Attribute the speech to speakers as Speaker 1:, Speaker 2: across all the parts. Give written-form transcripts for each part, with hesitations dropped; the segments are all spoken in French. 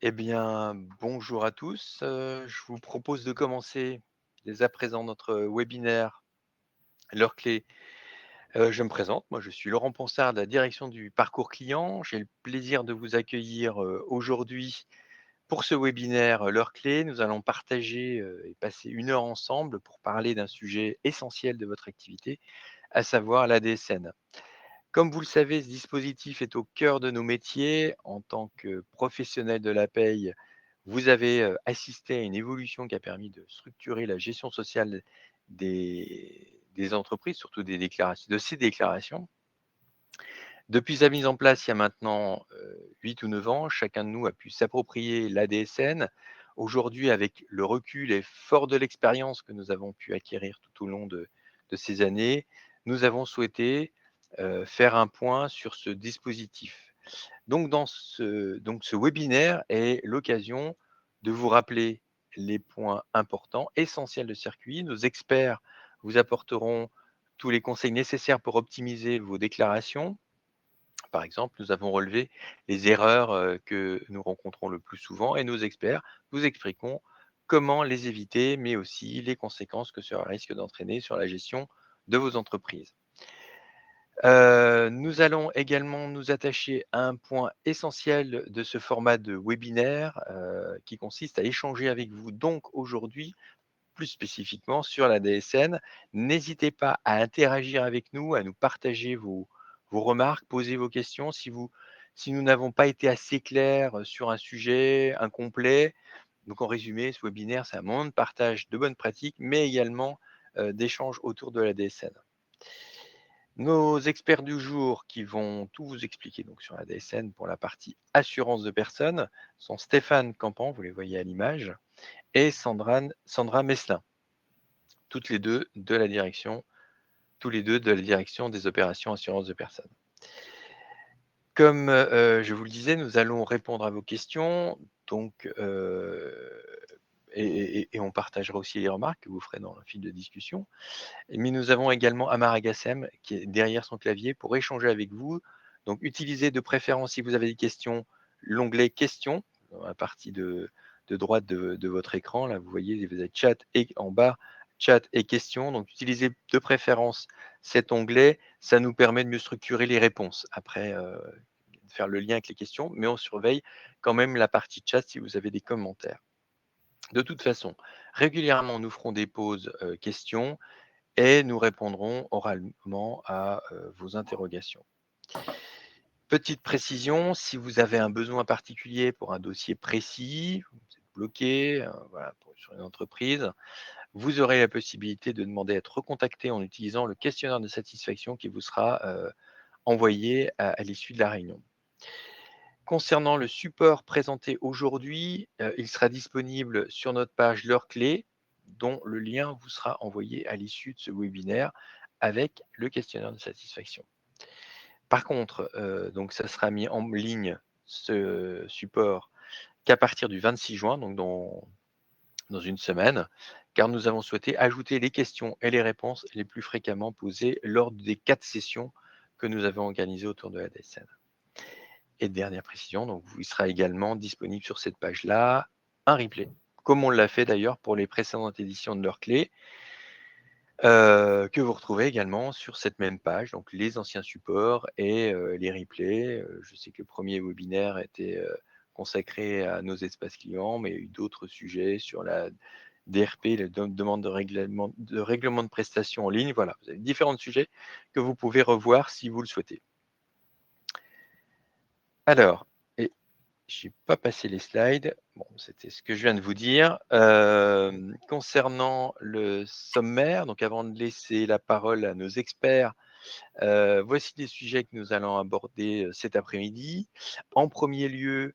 Speaker 1: Eh bien, bonjour à tous. Je vous propose de commencer dès à présent notre webinaire L'heure clé. Je me présente, moi je suis Laurent Ponsard de la direction du parcours client. J'ai le plaisir de vous accueillir aujourd'hui pour ce webinaire L'heure clé. Nous allons partager et passer 1 heure ensemble pour parler d'un sujet essentiel de votre activité, à savoir la DSN. Comme vous le savez, ce dispositif est au cœur de nos métiers. En tant que professionnel de la paye, vous avez assisté à une évolution qui a permis de structurer la gestion sociale des entreprises, surtout des déclarations, de ces déclarations. Depuis sa mise en place il y a maintenant 8 ou 9 ans, chacun de nous a pu s'approprier l'ADSN. Aujourd'hui, avec le recul et fort de l'expérience que nous avons pu acquérir tout au long de ces années, nous avons souhaité faire un point sur ce dispositif. Donc ce webinaire est l'occasion de vous rappeler les points importants, essentiels de circuit. Nos experts vous apporteront tous les conseils nécessaires pour optimiser vos déclarations. Par exemple, nous avons relevé les erreurs que nous rencontrons le plus souvent et nos experts vous expliqueront comment les éviter, mais aussi les conséquences que cela risque d'entraîner sur la gestion de vos entreprises. Nous allons également nous attacher à un point essentiel de ce format de webinaire, qui consiste à échanger avec vous donc aujourd'hui, plus spécifiquement sur la DSN. N'hésitez pas à interagir avec nous, à nous partager vos remarques, poser vos questions si nous n'avons pas été assez clairs, sur un sujet incomplet. Donc en résumé, ce webinaire, c'est un moment de partage de bonnes pratiques, mais également, d'échanges autour de la DSN. Nos experts du jour qui vont tout vous expliquer donc sur la DSN pour la partie assurance de personnes sont Stéphane Campan, vous les voyez à l'image, et Sandra Meslin, toutes les deux de la direction, tous les deux de la direction des opérations assurance de personnes. Comme je vous le disais, nous allons répondre à vos questions, donc et on partagera aussi les remarques que vous ferez dans le fil de discussion. Mais nous avons également Amar Agassem qui est derrière son clavier pour échanger avec vous. Donc utilisez de préférence, si vous avez des questions, l'onglet questions dans la partie de droite de votre écran. Là, vous voyez, vous avez chat et en bas, chat et questions. Donc utilisez de préférence cet onglet. Ça nous permet de mieux structurer les réponses. Après, de faire le lien avec les questions, mais on surveille quand même la partie chat si vous avez des commentaires. De toute façon, régulièrement, nous ferons des pauses questions et nous répondrons oralement à vos interrogations. Petite précision, si vous avez un besoin particulier pour un dossier précis, vous êtes bloqué, voilà, sur une entreprise, vous aurez la possibilité de demander à être recontacté en utilisant le questionnaire de satisfaction qui vous sera envoyé à l'issue de la réunion. Concernant le support présenté aujourd'hui, il sera disponible sur notre page L'heure clé, dont le lien vous sera envoyé à l'issue de ce webinaire avec le questionnaire de satisfaction. Par contre, donc ça sera mis en ligne, ce support, qu'à partir du 26 juin, donc dans une semaine, car nous avons souhaité ajouter les questions et les réponses les plus fréquemment posées lors des 4 sessions que nous avons organisées autour de la DSN. Et dernière précision, donc il sera également disponible sur cette page-là un replay, comme on l'a fait d'ailleurs pour les précédentes éditions de l'heure clé, que vous retrouvez également sur cette même page, donc les anciens supports et les replays. Je sais que le premier webinaire était consacré à nos espaces clients, mais il y a eu d'autres sujets sur la DRP, la demande de règlement de prestations en ligne. Voilà, vous avez différents sujets que vous pouvez revoir si vous le souhaitez. Alors, et j'ai pas passé les slides. Bon, c'était ce que je viens de vous dire. Concernant le sommaire, donc avant de laisser la parole à nos experts, voici les sujets que nous allons aborder, cet après-midi. En premier lieu,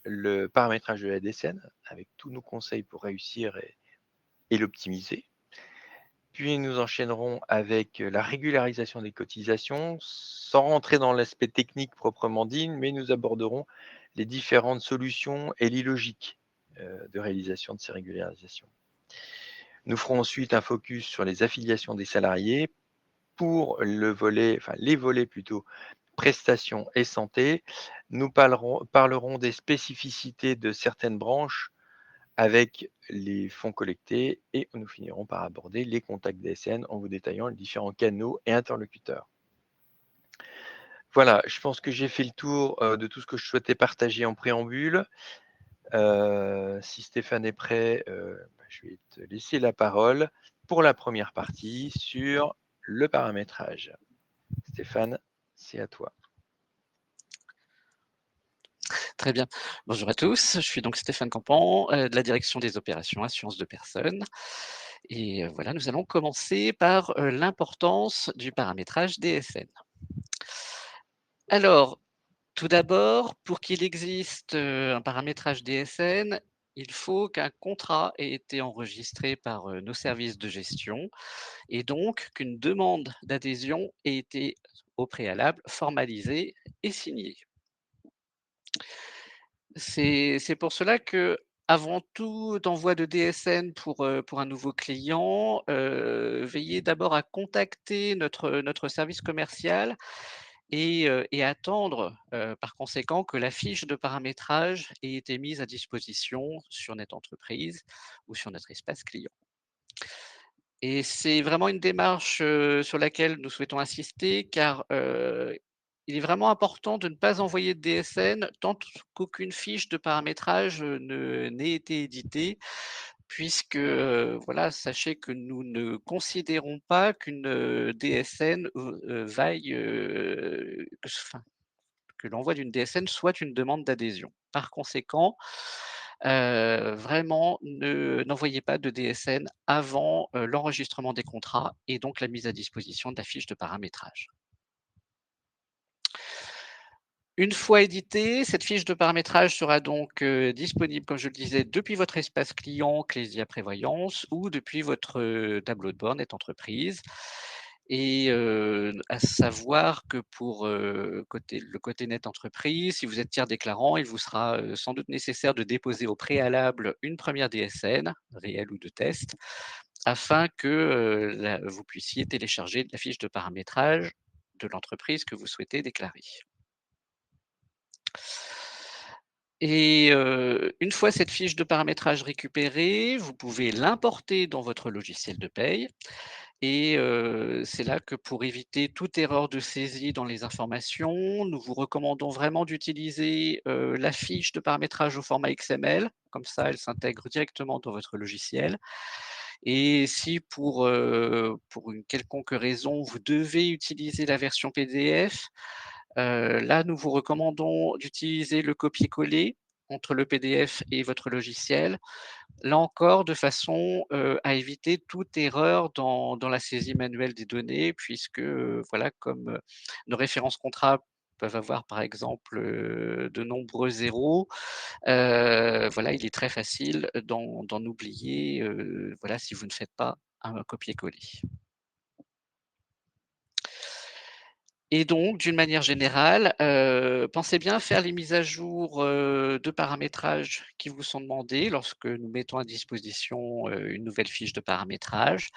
Speaker 1: le paramétrage de la DSN avec tous nos conseils pour réussir et l'optimiser. Puis nous enchaînerons avec, la régularisation des cotisations, sans rentrer dans l'aspect technique proprement dit, mais nous aborderons les différentes solutions et les logiques, de réalisation de ces régularisations. Nous ferons ensuite un focus sur les affiliations des salariés pour le volet enfin les volets plutôt prestations et santé. Nous parlerons des spécificités de certaines branches avec les fonds collectés et nous finirons par aborder les contacts DSN en vous détaillant les différents canaux et interlocuteurs. Voilà, je pense que j'ai fait le tour, de tout ce que je souhaitais partager en préambule. Si Stéphane est prêt, je vais te laisser la parole pour la première partie sur le paramétrage. Stéphane, c'est à toi.
Speaker 2: Très bien. Bonjour à tous, je suis donc Stéphane Campan, de la direction des opérations assurance de personnes et voilà, nous allons commencer par, l'importance du paramétrage DSN. Alors, tout d'abord, pour qu'il existe, un paramétrage DSN, il faut qu'un contrat ait été enregistré par, nos services de gestion et donc qu'une demande d'adhésion ait été au préalable formalisée et signée. C'est pour cela que, avant tout envoi de DSN pour un nouveau client, veillez d'abord à contacter notre service commercial et attendre, par conséquent que la fiche de paramétrage ait été mise à disposition sur NetEntreprise ou sur notre espace client. Et c'est vraiment une démarche, sur laquelle nous souhaitons insister car, il est vraiment important de ne pas envoyer de DSN tant qu'aucune fiche de paramétrage, ne n'ait été éditée puisque, voilà, sachez que nous ne considérons pas qu'une, DSN, vaille, que l'envoi d'une DSN soit une demande d'adhésion. Par conséquent, vraiment n'envoyez pas de DSN avant, l'enregistrement des contrats et donc la mise à disposition de la fiche de paramétrage. Une fois éditée, cette fiche de paramétrage sera donc, disponible, comme je le disais, depuis votre espace client Clésia Prévoyance ou depuis votre, tableau de bord NetEntreprise et à savoir que pour, le côté NetEntreprise, si vous êtes tiers déclarant, il vous sera, sans doute nécessaire de déposer au préalable une première DSN, réelle ou de test, afin que, vous puissiez télécharger la fiche de paramétrage de l'entreprise que vous souhaitez déclarer. Et une fois cette fiche de paramétrage récupérée, vous pouvez l'importer dans votre logiciel de paye et c'est là que pour éviter toute erreur de saisie dans les informations, nous vous recommandons vraiment d'utiliser, la fiche de paramétrage au format XML. Comme ça, elle s'intègre directement dans votre logiciel et si pour une quelconque raison, vous devez utiliser la version PDF, là, nous vous recommandons d'utiliser le copier-coller entre le PDF et votre logiciel. Là encore, de façon, à éviter toute erreur dans la saisie manuelle des données puisque, voilà, comme, nos références contrats peuvent avoir, par exemple, de nombreux zéros, voilà, il est très facile d'en oublier, voilà, si vous ne faites pas un copier-coller. Et donc, d'une manière générale, pensez bien à faire les mises à jour, de paramétrage qui vous sont demandées lorsque nous mettons à disposition, une nouvelle fiche de paramétrage,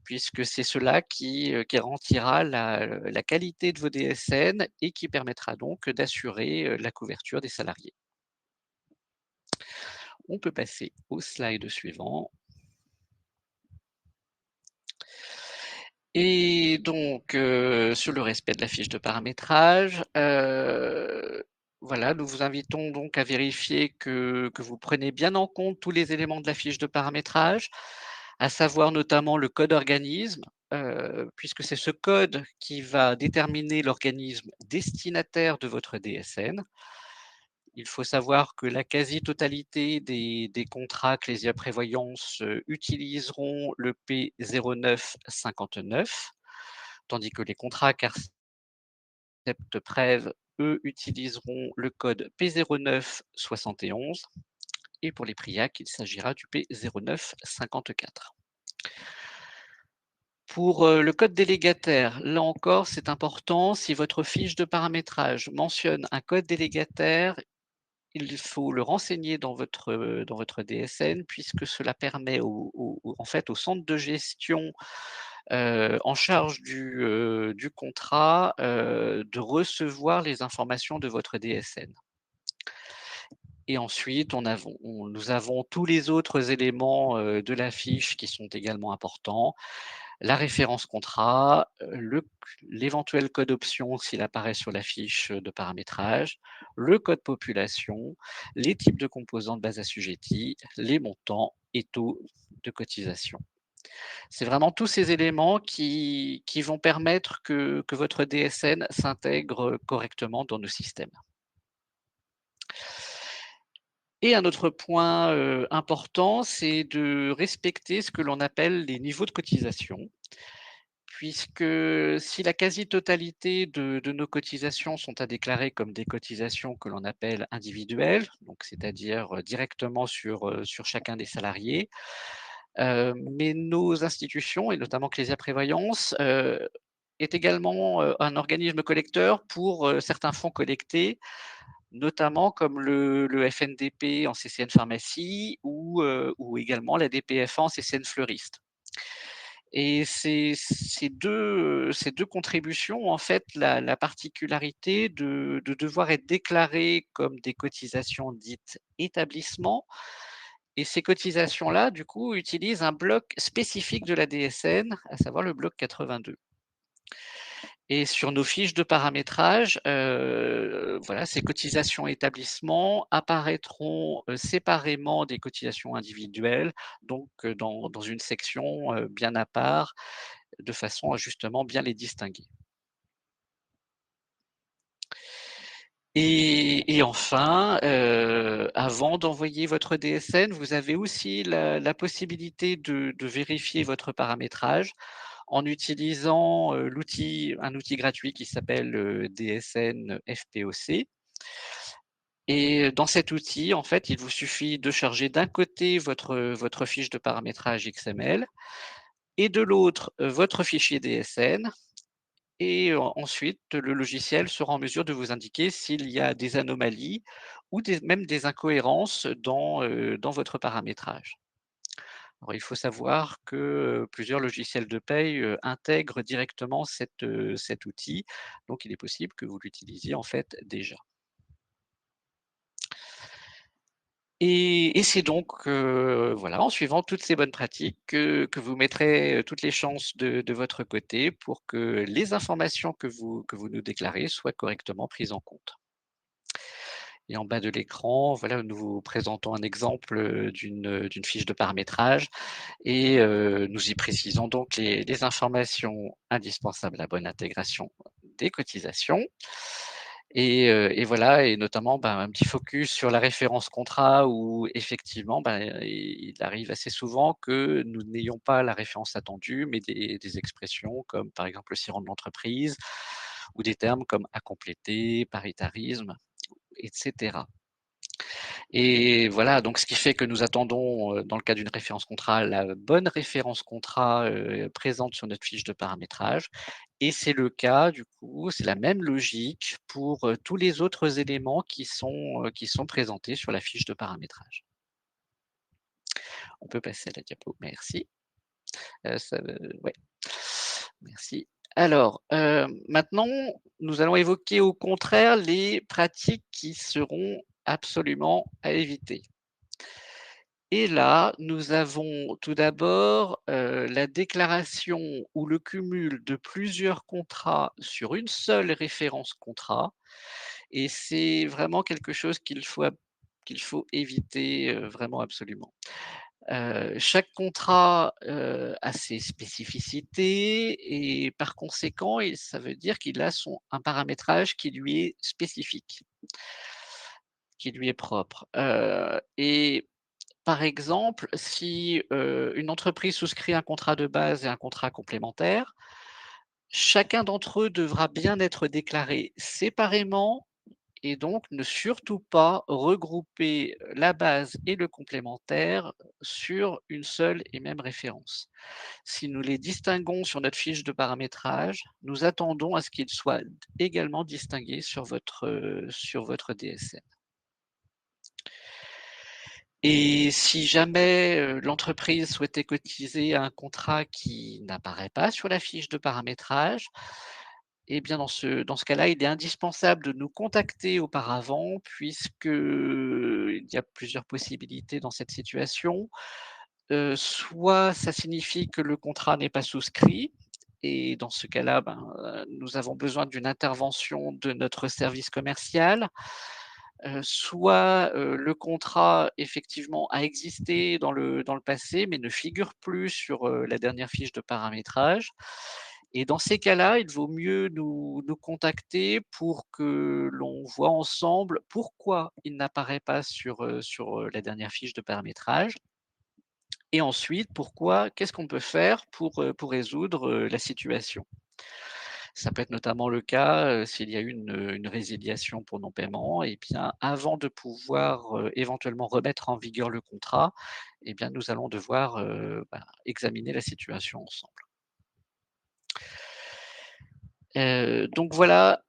Speaker 2: puisque c'est cela qui garantira la qualité de vos DSN et qui permettra donc d'assurer, la couverture des salariés. On peut passer au slide suivant. Et donc, sur le respect de la fiche de paramétrage, voilà, nous vous invitons donc à vérifier que vous prenez bien en compte tous les éléments de la fiche de paramétrage, à savoir notamment le code organisme, puisque c'est ce code qui va déterminer l'organisme destinataire de votre DSN. Il faut savoir que la quasi-totalité des contrats Clésia Prévoyance, utiliseront le P0959, tandis que les contrats Carcept Prev, eux, utiliseront le code P0971 et pour les PRIAC, il s'agira du P0954. Pour, le code délégataire, là encore, c'est important, si votre fiche de paramétrage mentionne un code délégataire, il faut le renseigner dans votre DSN puisque cela permet en fait, au centre de gestion, en charge du contrat, de recevoir les informations de votre DSN. Et ensuite, nous avons tous les autres éléments, de la fiche qui sont également importants. La référence contrat, l'éventuel code option s'il apparaît sur la fiche de paramétrage, le code population, les types de composants de base assujettis, les montants et taux de cotisation. C'est vraiment tous ces éléments qui vont permettre que votre DSN s'intègre correctement dans nos systèmes. Et un autre point, important, c'est de respecter ce que l'on appelle les niveaux de cotisation, puisque si la quasi-totalité de nos cotisations sont à déclarer comme des cotisations que l'on appelle individuelles, donc c'est-à-dire, directement sur chacun des salariés, mais nos institutions et notamment Clésia Prévoyance, est également, un organisme collecteur pour, certains fonds collectés, notamment comme le FNDP en CCN Pharmacie ou également la DPFA en CCN Fleuriste. Et ces 2 contributions ont en fait la particularité de devoir être déclarées comme des cotisations dites établissement et ces cotisations-là, du coup, utilisent un bloc spécifique de la DSN, à savoir le bloc 82. Et sur nos fiches de paramétrage, voilà, ces cotisations établissements apparaîtront, séparément des cotisations individuelles, donc dans une section, bien à part, de façon à justement bien les distinguer. Et enfin, avant d'envoyer votre DSN, vous avez aussi la possibilité de vérifier votre paramétrage en utilisant, un outil gratuit qui s'appelle, DSN FPOC. Et dans cet outil, en fait, il vous suffit de charger d'un côté votre fiche de paramétrage XML et de l'autre, votre fichier DSN et ensuite le logiciel sera en mesure de vous indiquer s'il y a des anomalies ou même des incohérences dans votre paramétrage. Alors il faut savoir que, plusieurs logiciels de paye, intègrent directement cet outil, donc il est possible que vous l'utilisiez en fait déjà. Et c'est donc, voilà, en suivant toutes ces bonnes pratiques que vous mettrez, toutes les chances de votre côté pour que les informations que vous nous déclarez soient correctement prises en compte. Et en bas de l'écran, voilà, nous vous présentons un exemple, d'une fiche de paramétrage et nous y précisons donc les informations indispensables à la bonne intégration des cotisations et voilà et notamment, ben, un petit focus sur la référence contrat où effectivement, ben, il arrive assez souvent que nous n'ayons pas la référence attendue, mais des expressions comme par exemple le SIREN de l'entreprise ou des termes comme à compléter, paritarisme et cetera. Et voilà, donc ce qui fait que nous attendons, dans le cas d'une référence contrat, la bonne référence contrat, présente sur notre fiche de paramétrage et c'est le cas du coup, c'est la même logique pour, tous les autres éléments qui sont présentés sur la fiche de paramétrage. On peut passer à la diapo, merci. Ça, ouais, merci. Alors, maintenant, nous allons évoquer au contraire les pratiques qui seront absolument à éviter. Et là, nous avons tout d'abord, la déclaration ou le cumul de plusieurs contrats sur une seule référence contrat et c'est vraiment quelque chose qu'il faut éviter, vraiment absolument. Chaque contrat, a ses spécificités et par conséquent ça veut dire qu'il a un paramétrage qui lui est spécifique, qui lui est propre, et par exemple, si, une entreprise souscrit un contrat de base et un contrat complémentaire, chacun d'entre eux devra bien être déclaré séparément et donc ne surtout pas regrouper la base et le complémentaire sur une seule et même référence. Si nous les distinguons sur notre fiche de paramétrage, nous attendons à ce qu'ils soient également distingués sur votre DSN. Et si jamais, l'entreprise souhaitait cotiser à un contrat qui n'apparaît pas sur la fiche de paramétrage, eh bien dans ce cas-là, il est indispensable de nous contacter auparavant puisque il y a plusieurs possibilités dans cette situation. Soit ça signifie que le contrat n'est pas souscrit et dans ce cas-là, nous avons besoin d'une intervention de notre service commercial. Soit, le contrat effectivement a existé dans le passé, mais ne figure plus sur, la dernière fiche de paramétrage et dans ces cas-là, il vaut mieux nous contacter pour que l'on voit ensemble pourquoi il n'apparaît pas sur la dernière fiche de paramétrage et ensuite pourquoi qu'est-ce qu'on peut faire pour résoudre, la situation? Ça peut être notamment le cas, s'il y a eu une résiliation pour non-paiement et bien, avant de pouvoir, éventuellement remettre en vigueur le contrat et bien, nous allons devoir, examiner la situation ensemble. Donc voilà,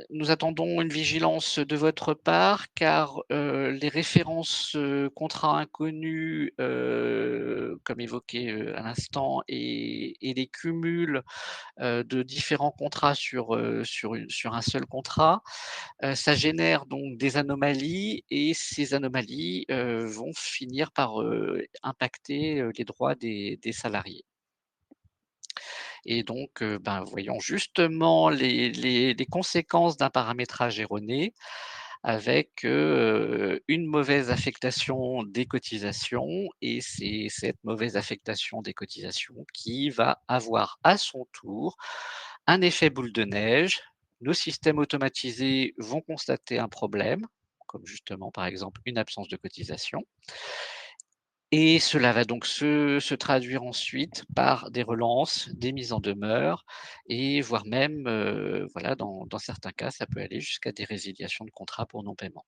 Speaker 2: nous attendons une vigilance de votre part car, les références, contrats inconnus, comme évoqué, à l'instant et les cumuls, de différents contrats sur un seul contrat, ça génère donc des anomalies et ces anomalies, vont finir par, impacter, les droits des salariés. Et donc, voyons justement les conséquences d'un paramétrage erroné avec, une mauvaise affectation des cotisations et c'est cette mauvaise affectation des cotisations qui va avoir à son tour un effet boule de neige. Nos systèmes automatisés vont constater un problème, comme justement par exemple une absence de cotisation et cela va donc se traduire ensuite par des relances, des mises en demeure et voire même, voilà, dans certains cas, ça peut aller jusqu'à des résiliations de contrats pour non-paiement.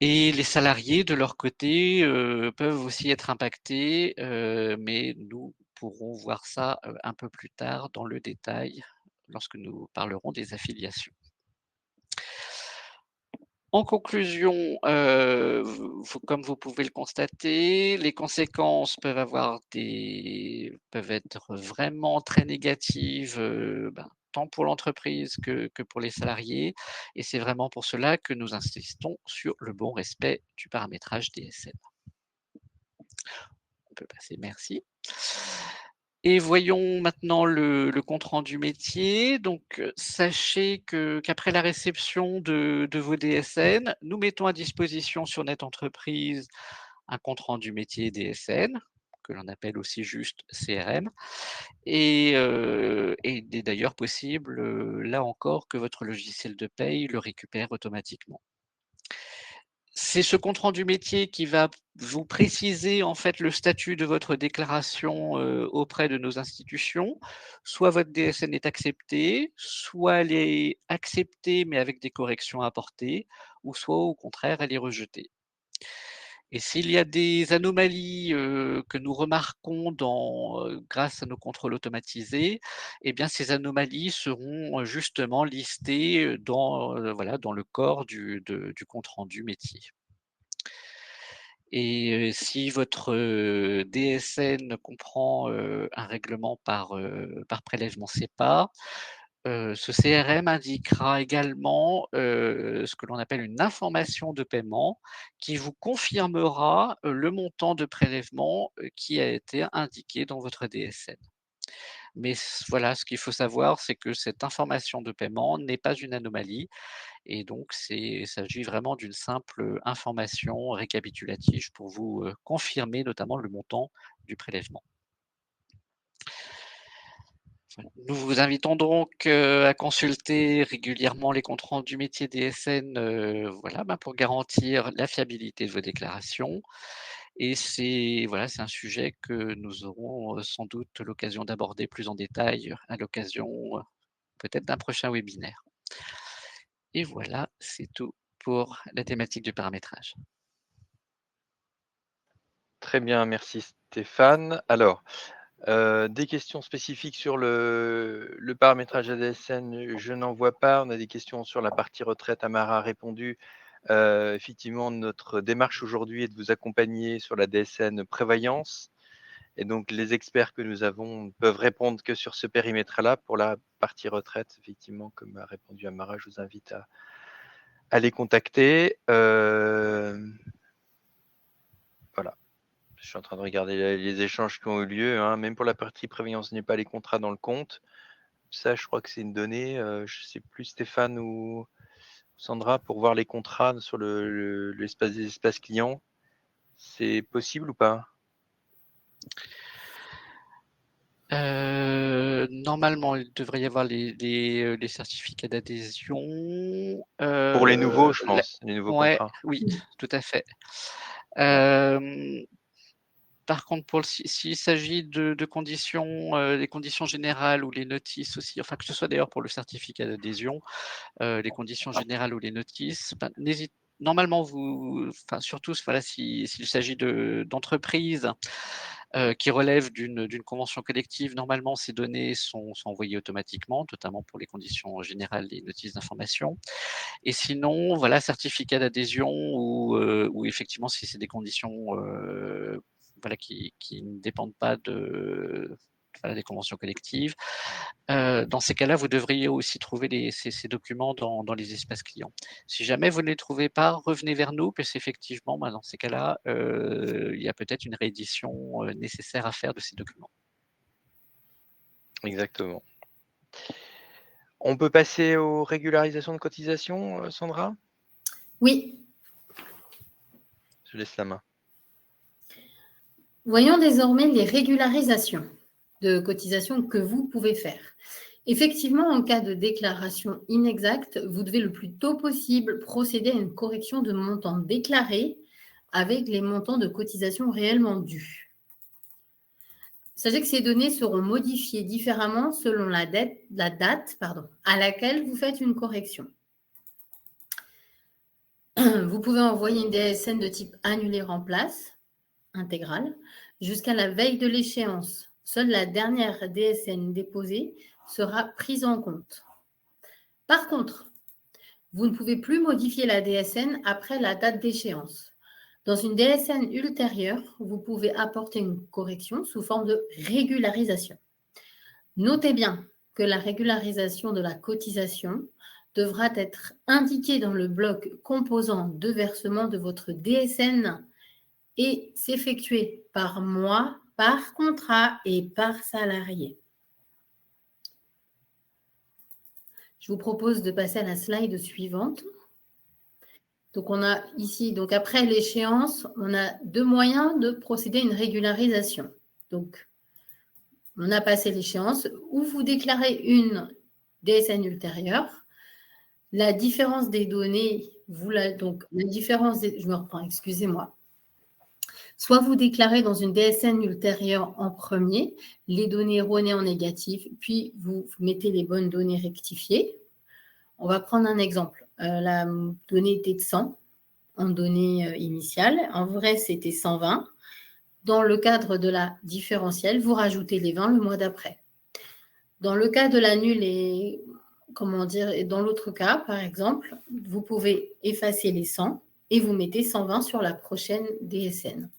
Speaker 2: Et les salariés de leur côté, peuvent aussi être impactés, mais nous pourrons voir ça, un peu plus tard dans le détail lorsque nous parlerons des affiliations. En conclusion, vous comme vous pouvez le constater, les conséquences peuvent être vraiment très négatives, tant pour l'entreprise que pour les salariés et c'est vraiment pour cela que nous insistons sur le bon respect du paramétrage DSM. On peut passer, merci. Et voyons maintenant le compte rendu métier. Donc, sachez qu'après la réception de vos DSN, nous mettons à disposition sur notre entreprise un compte rendu métier DSN, que l'on appelle aussi juste CRM et il est d'ailleurs possible, là encore, que votre logiciel de paye le récupère automatiquement. C'est ce compte rendu métier qui va vous préciser, en fait, le statut de votre déclaration, auprès de nos institutions. Soit votre DSN est acceptée, soit elle est acceptée, mais avec des corrections à apporter, ou soit au contraire, elle est rejetée. Et s'il y a des anomalies, que nous remarquons grâce à nos contrôles automatisés, eh bien ces anomalies seront, justement listées, voilà, dans le corps du compte rendu métier. Et si votre, DSN comprend, un règlement par prélèvement SEPA, ce CRM indiquera également, ce que l'on appelle une information de paiement qui vous confirmera, le montant de prélèvement, qui a été indiqué dans votre DSN. Mais voilà, ce qu'il faut savoir, c'est que cette information de paiement n'est pas une anomalie et donc il s'agit vraiment d'une simple, information récapitulative pour vous, confirmer notamment le montant du prélèvement. Nous vous invitons donc, à consulter régulièrement les comptes rendus métier DSN, voilà, pour garantir la fiabilité de vos déclarations et c'est un sujet que nous aurons, sans doute l'occasion d'aborder plus en détail à l'occasion, peut-être d'un prochain webinaire. Et voilà, c'est tout pour la thématique du paramétrage.
Speaker 1: Très bien, merci Stéphane. Alors, des questions spécifiques sur le paramétrage ADSN, je n'en vois pas. On a des questions sur la partie retraite, Amara a répondu. Effectivement, notre démarche aujourd'hui est de vous accompagner sur la DSN prévoyance et donc les experts que nous avons ne peuvent répondre que sur ce périmètre-là. Pour la partie retraite, effectivement, comme a répondu Amara, je vous invite à les contacter. Voilà. Je suis en train de regarder les échanges qui ont eu lieu, hein. Même pour la partie prévoyance, n'est pas les contrats dans le compte. Ça, je crois que c'est une donnée, je sais plus Stéphane ou Sandra, pour voir les contrats sur l'espace des espaces clients. C'est possible ou pas?
Speaker 2: Normalement, il devrait y avoir les certificats d'adhésion.
Speaker 1: Pour les nouveaux, je
Speaker 2: La
Speaker 1: pense, les nouveaux
Speaker 2: Ouais,
Speaker 1: contrats.
Speaker 2: oui, tout à fait.
Speaker 1: Ouais.
Speaker 2: Hem, Par contre, s'il s'agit de conditions, les conditions générales ou les notices aussi, enfin, que ce soit d'ailleurs pour le certificat d'adhésion, les conditions générales ou les notices, ben, normalement, enfin, surtout, voilà, s'il s'agit d'entreprises, qui relèvent d'une convention collective, normalement, ces données sont envoyées automatiquement, notamment pour les conditions générales et notices d'information. Et sinon, voilà, certificat d'adhésion ou effectivement, si c'est des conditions, voilà, qui ne dépendent pas voilà, des conventions collectives. Dans ces cas-là, vous devriez aussi trouver ces documents dans les espaces clients. Si jamais vous ne les trouvez pas, revenez vers nous, parce qu'effectivement, bah, dans ces cas-là, il y a peut-être une réédition nécessaire à faire de ces documents.
Speaker 1: Exactement. On peut passer aux régularisations de cotisations, Sandra?
Speaker 3: Oui,
Speaker 1: Je laisse la main.
Speaker 3: voyons désormais les régularisations de cotisations que vous pouvez faire. Effectivement, en cas de déclaration inexacte, vous devez le plus tôt possible procéder à une correction de montant déclaré avec les montants de cotisation réellement dus. Sachez que ces données seront modifiées différemment selon la date à laquelle vous faites une correction. Vous pouvez envoyer une DSN de type annulé remplace intégrale jusqu'à la veille de l'échéance. Seule la dernière DSN déposée sera prise en compte. Par contre, vous ne pouvez plus modifier la DSN après la date d'échéance. Dans une DSN ultérieure, vous pouvez apporter une correction sous forme de régularisation. Notez bien que la régularisation de la cotisation devra être indiquée dans le bloc composant de versement de votre DSN et s'effectuer par mois, par contrat et par salarié. Je vous propose de passer à la slide suivante. Donc, on a ici, donc après l'échéance, on a deux moyens de procéder à une régularisation. Donc, on a passé l'échéance, ou vous déclarez une DSN ultérieure. La différence des données, je me reprends, excusez-moi. Soit vous déclarez dans une DSN ultérieure en premier les données erronées en négatif, puis vous mettez les bonnes données rectifiées. On va prendre un exemple. La donnée était de 100 en données initiales. En vrai, c'était 120. Dans le cadre de la différentielle, vous rajoutez les 20 le mois d'après. Dans le cas de la nulle et dans l'autre cas, par exemple, vous pouvez effacer les 100 et vous mettez 120 sur la prochaine DSN.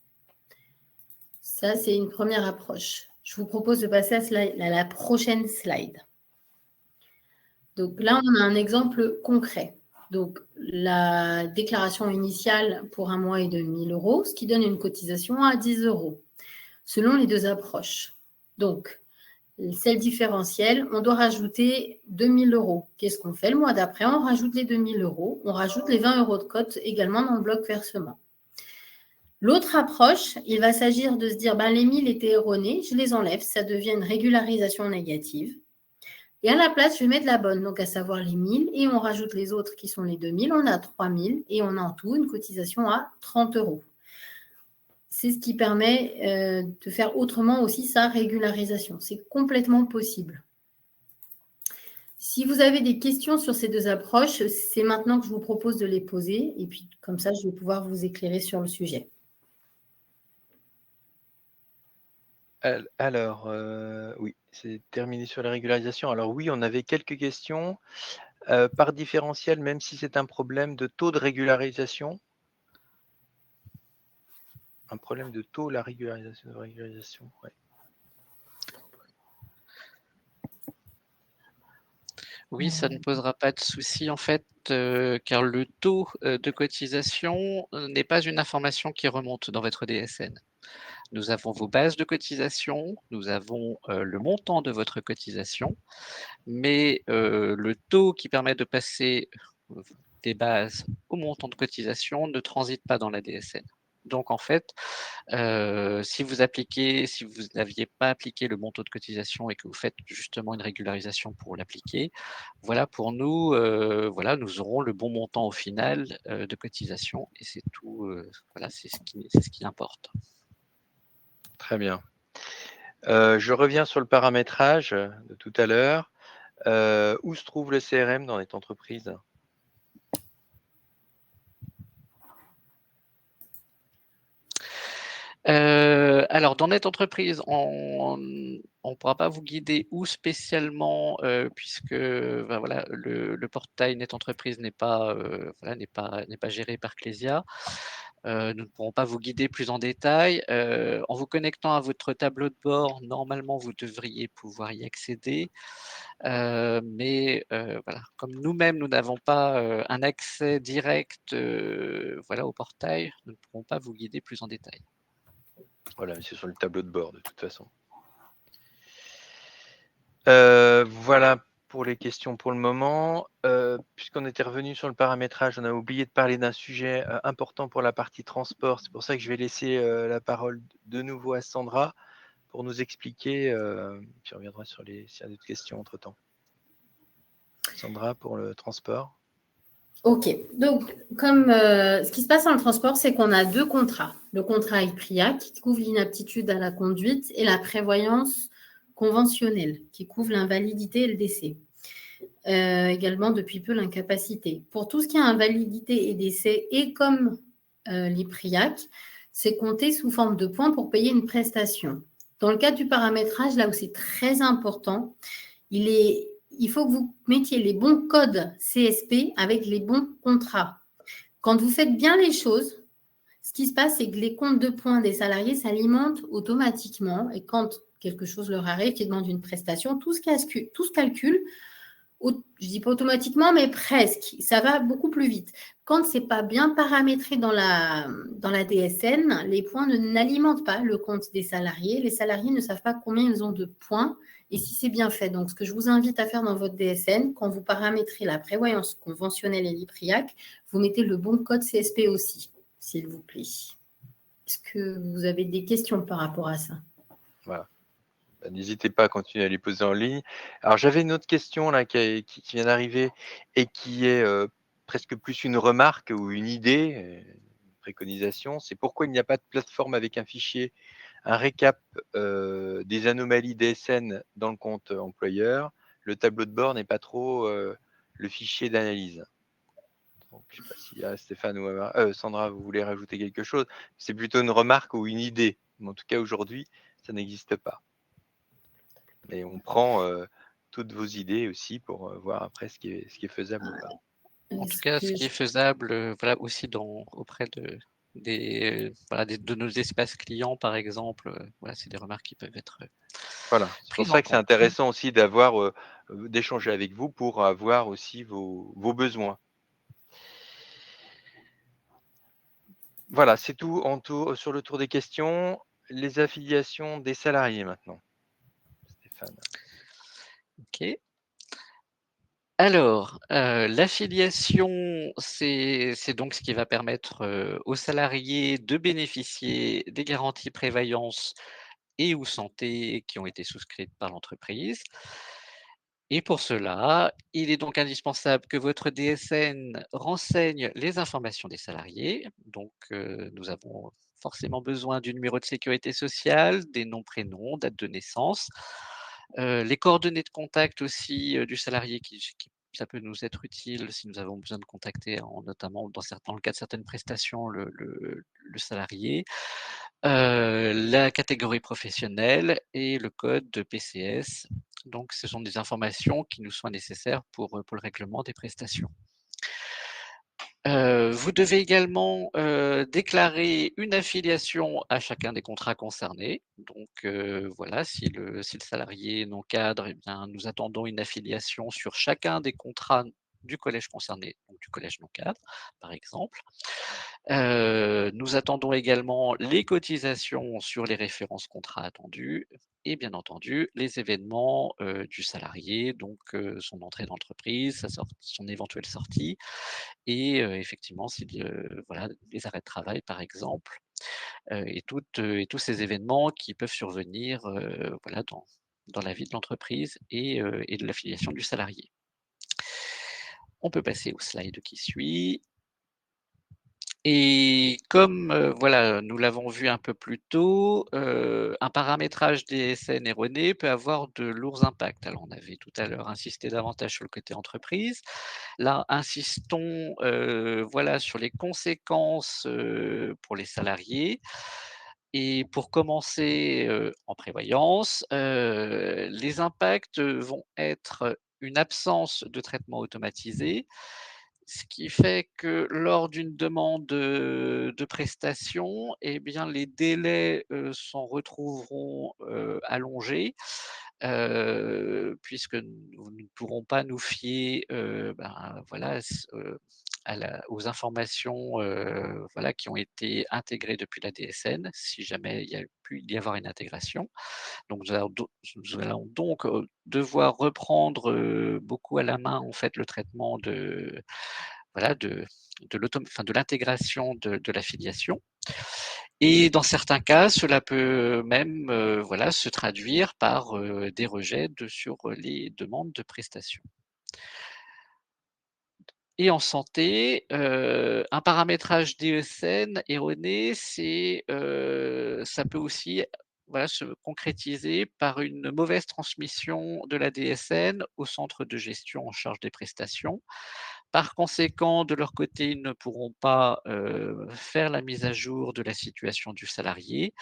Speaker 3: Ça, c'est une première approche. Je vous propose de passer à la prochaine slide. Donc là, on a un exemple concret. Donc, la déclaration initiale pour un mois est de 1 000 euros, ce qui donne une cotisation à 10 euros, selon les deux approches. Donc, celle différentielle, on doit rajouter 2 000 euros. Qu'est-ce qu'on fait le mois d'après? On rajoute les 2 000 euros. On rajoute les 20 euros de cote également dans le bloc versement. L'autre approche, il va s'agir de se dire, les 1000 étaient erronés, je les enlève, ça devient une régularisation négative. Et à la place, je vais mettre la bonne, donc à savoir les 1000, et on rajoute les autres qui sont les 2000, on a 3000, et on a en tout une cotisation à 30 euros. C'est ce qui permet de faire autrement aussi sa régularisation. C'est complètement possible. Si vous avez des questions sur ces deux approches, c'est maintenant que je vous propose de les poser, et puis comme ça, je vais pouvoir vous éclairer sur le sujet.
Speaker 1: Alors, oui, c'est terminé sur la régularisation. Alors oui, on avait quelques questions. par différentiel, même si c'est un problème de taux de régularisation? Un problème de taux, la régularisation, ouais.
Speaker 2: Oui, ça ne posera pas de souci en fait, car le taux, de cotisation, n'est pas une information qui remonte dans votre DSN. Nous avons vos bases de cotisation, nous avons, le montant de votre cotisation, mais, le taux qui permet de passer, des bases au montant de cotisation ne transite pas dans la DSN. Donc en fait, si vous n'aviez pas appliqué le montant de cotisation et que vous faites justement une régularisation pour l'appliquer, voilà, pour nous, voilà, nous aurons le bon montant au final, de cotisation et c'est tout, voilà, c'est ce qui importe.
Speaker 1: Très bien. Je reviens sur le paramétrage, de tout à l'heure. Où se trouve le CRM dans cette entreprise?
Speaker 2: Alors dans notre entreprise, on ne pourra pas vous guider où spécialement, puisque, bah, voilà, le portail Net Entreprise n'est pas, voilà, n'est pas géré par Clésia. Nous ne pourrons pas vous guider plus en détail. En vous connectant à votre tableau de bord, normalement, vous devriez pouvoir y accéder. Mais, voilà, comme nous-mêmes, nous n'avons pas, un accès direct, voilà, au portail, nous ne pourrons pas vous guider plus en détail.
Speaker 1: Voilà, mais c'est sur le tableau de bord de toute façon. Voilà pour les questions pour le moment. Puisqu'on était revenu sur le paramétrage, on a oublié de parler d'un sujet, important pour la partie transport. C'est pour ça que je vais laisser, la parole de nouveau à Sandra pour nous expliquer, puis on reviendra sur s'il y a d'autres questions entre-temps. Sandra, pour le transport.
Speaker 3: Ok, donc comme ce qui se passe dans le transport, c'est qu'on a deux contrats. Le contrat IPRIA qui couvre l'inaptitude à la conduite et la prévoyance conventionnelle qui couvre l'invalidité et le décès. Également depuis peu l'incapacité. Pour tout ce qui est invalidité et décès, et comme l'IPRIAC, c'est compté sous forme de points pour payer une prestation. Dans le cadre du paramétrage, là où c'est très important, il faut que vous mettiez les bons codes CSP avec les bons contrats. Quand vous faites bien les choses, ce qui se passe, c'est que les comptes de points des salariés s'alimentent automatiquement et quand quelque chose leur arrive qui demande une prestation, tout se calcule, je ne dis pas automatiquement, mais presque. Ça va beaucoup plus vite. Quand ce n'est pas bien paramétré dans la DSN, les points n'alimentent pas le compte des salariés. Les salariés ne savent pas combien ils ont de points et si c'est bien fait. Donc, ce que je vous invite à faire dans votre DSN, quand vous paramétrez la prévoyance conventionnelle et l'IPRIAC, vous mettez le bon code CSP aussi, s'il vous plaît. Est-ce que vous avez des questions par rapport à ça?
Speaker 1: Voilà. Bah, n'hésitez pas à continuer à les poser en ligne. Alors j'avais une autre question là qui vient d'arriver et qui est, presque plus une remarque ou une idée, une préconisation. C'est pourquoi il n'y a pas de plateforme avec un fichier, un récap, des anomalies DSN dans le compte employeur. Le tableau de bord n'est pas trop, le fichier d'analyse. Donc je ne sais pas si Stéphane ou Sandra, vous voulez rajouter quelque chose? C'est plutôt une remarque ou une idée, mais en tout cas aujourd'hui, ça n'existe pas. Mais on prend, toutes vos idées aussi pour, voir après ce qui est faisable ou pas.
Speaker 2: En tout cas, ce qui est faisable, voilà, aussi auprès de nos espaces clients, par exemple, voilà, c'est des remarques qui peuvent être,
Speaker 1: Voilà, c'est pour
Speaker 2: prises en
Speaker 1: ça que c'est
Speaker 2: compte.
Speaker 1: intéressant aussi d'avoir, d'échanger avec vous pour avoir aussi vos besoins. Voilà, c'est tout sur le tour des questions. Les affiliations des salariés maintenant. Stéphane.
Speaker 2: OK. Alors, l'affiliation, c'est donc ce qui va permettre, aux salariés de bénéficier des garanties prévoyance et ou santé qui ont été souscrites par l'entreprise. Et pour cela, il est donc indispensable que votre DSN renseigne les informations des salariés. Donc, nous avons forcément besoin du numéro de sécurité sociale, des noms, prénoms, date de naissance, les coordonnées de contact aussi, du salarié qui ça peut nous être utile si nous avons besoin de contacter notamment dans le cas de certaines prestations le salarié, la catégorie professionnelle et le code de PCS Donc ce sont des informations qui nous sont nécessaires pour le règlement des prestations. Vous devez également, déclarer une affiliation à chacun des contrats concernés. Donc, voilà, si le salarié non cadre, eh bien, nous attendons une affiliation sur chacun des contrats du collège concerné, donc du collège non cadre, par exemple. Nous attendons également les cotisations sur les références contrats attendus et bien entendu les événements, du salarié, donc, son entrée d'entreprise, son éventuelle sortie et effectivement voilà, les arrêts de travail par exemple, et tous ces événements qui peuvent survenir, voilà dans la vie de l'entreprise et de l'affiliation du salarié. On peut passer au slide qui suit. Et comme, voilà, nous l'avons vu un peu plus tôt, un paramétrage DSN erroné peut avoir de lourds impacts. Alors on avait tout à l'heure insisté davantage sur le côté entreprise. Là, insistons, voilà, sur les conséquences, pour les salariés. Et pour commencer, en prévoyance, les impacts, vont être une absence de traitement automatisé, ce qui fait que lors d'une demande, de prestation et bien les délais, s'en retrouveront, allongés, puisque nous ne pourrons pas nous fier, ben, voilà, aux informations, voilà, qui ont été intégrées depuis la DSN, si jamais il y a pu y avoir une intégration. Donc nous allons donc, devoir reprendre, beaucoup à la main, en fait, le traitement de voilà, de l'intégration de l'affiliation et dans certains cas, cela peut même, voilà, se traduire par, des rejets sur les demandes de prestations. Et en santé, un paramétrage DSN erroné, ça peut aussi, voilà, se concrétiser par une mauvaise transmission de la DSN au centre de gestion en charge des prestations. Par conséquent, de leur côté, ils ne pourront pas, faire la mise à jour de la situation du salarié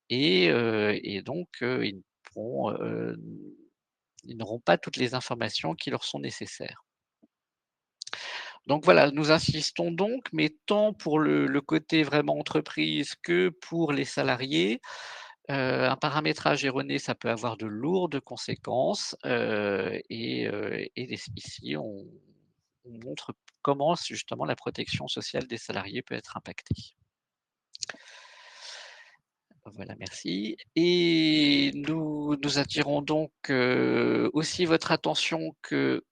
Speaker 2: et donc, ils n'auront pas toutes les informations qui leur sont nécessaires. Donc voilà, nous insistons donc, mais tant pour le côté vraiment entreprise que pour les salariés, un paramétrage erroné, ça peut avoir de lourdes conséquences, ici on montre comment justement la protection sociale des salariés peut être impactée. Voilà, merci et nous attirons donc, aussi votre attention que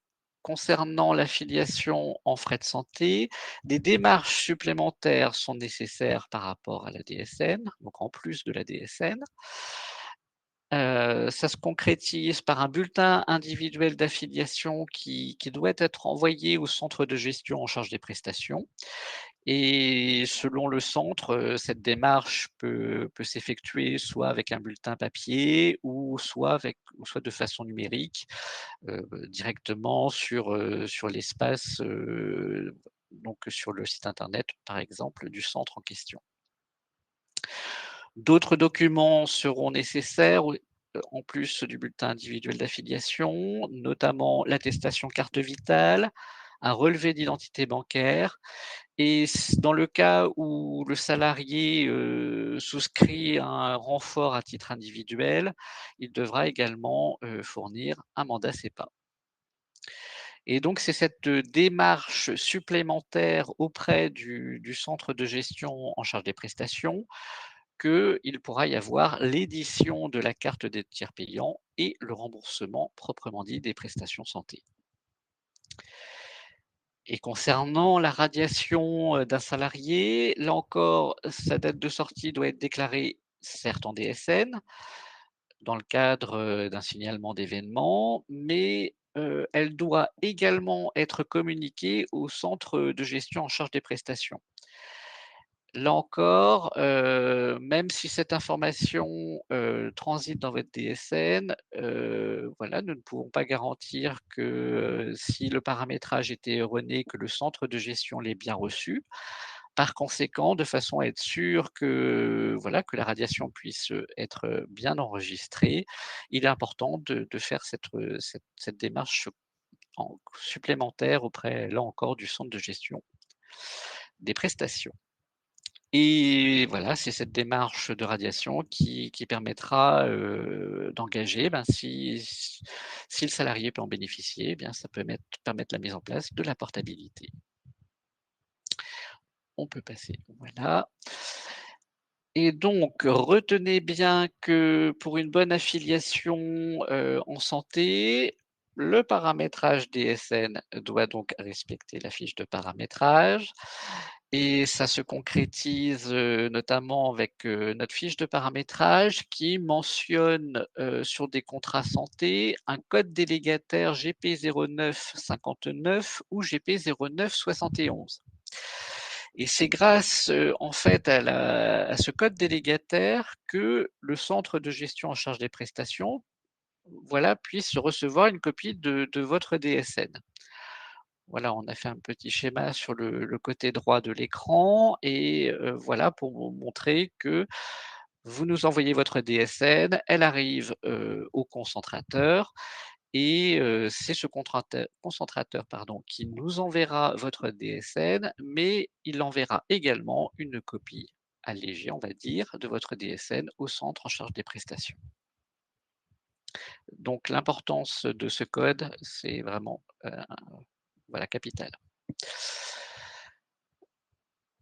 Speaker 2: concernant l'affiliation en frais de santé, des démarches supplémentaires sont nécessaires par rapport à la DSN, donc en plus de la DSN. Ça se concrétise par un bulletin individuel d'affiliation qui doit être envoyé au centre de gestion en charge des prestations et selon le centre, cette démarche peut s'effectuer soit avec un bulletin papier ou soit de façon numérique, directement sur l'espace, donc sur le site internet, par exemple, du centre en question. D'autres documents seront nécessaires, en plus du bulletin individuel d'affiliation, notamment l'attestation carte vitale, un relevé d'identité bancaire et dans le cas où le salarié, souscrit un renfort à titre individuel, il devra également, fournir un mandat CEPA. Et donc c'est cette, démarche supplémentaire auprès du centre de gestion en charge des prestations qu'il pourra y avoir l'édition de la carte des tiers payants et le remboursement proprement dit des prestations santé. Et concernant la radiation, d'un salarié, là encore, sa date de sortie doit être déclarée certes en DSN, dans le cadre, d'un signalement d'événement, mais, elle doit également être communiquée au centre de gestion en charge des prestations. Là encore, même si cette information, transite dans votre DSN, voilà, nous ne pouvons pas garantir que, si le paramétrage était erroné, que le centre de gestion l'ait bien reçu. Par conséquent, de façon à être sûr que, voilà, que la radiation puisse, être, bien enregistrée, il est important de faire cette démarche supplémentaire auprès, là encore, du centre de gestion des prestations. Et voilà, c'est cette démarche de radiation qui permettra, d'engager, si le salarié peut en bénéficier, eh bien ça peut permettre la mise en place de la portabilité. On peut passer, voilà. Et donc retenez bien que pour une bonne affiliation, en santé, le paramétrage DSN doit donc respecter la fiche de paramétrage et ça se concrétise, notamment avec, notre fiche de paramétrage qui mentionne, sur des contrats santé, un code délégataire GP 0959 ou GP 0971. Et c'est grâce, en fait, à ce code délégataire que le centre de gestion en charge des prestations, voilà, puisse recevoir une copie de votre DSN. Voilà, on a fait un petit schéma sur le côté droit de l'écran et voilà, pour vous montrer que vous nous envoyez votre DSN, elle arrive, au concentrateur et c'est ce concentrateur, pardon, qui nous enverra votre DSN, mais il enverra également une copie allégée, on va dire, de votre DSN au centre en charge des prestations. Donc l'importance de ce code, c'est vraiment, voilà, capital.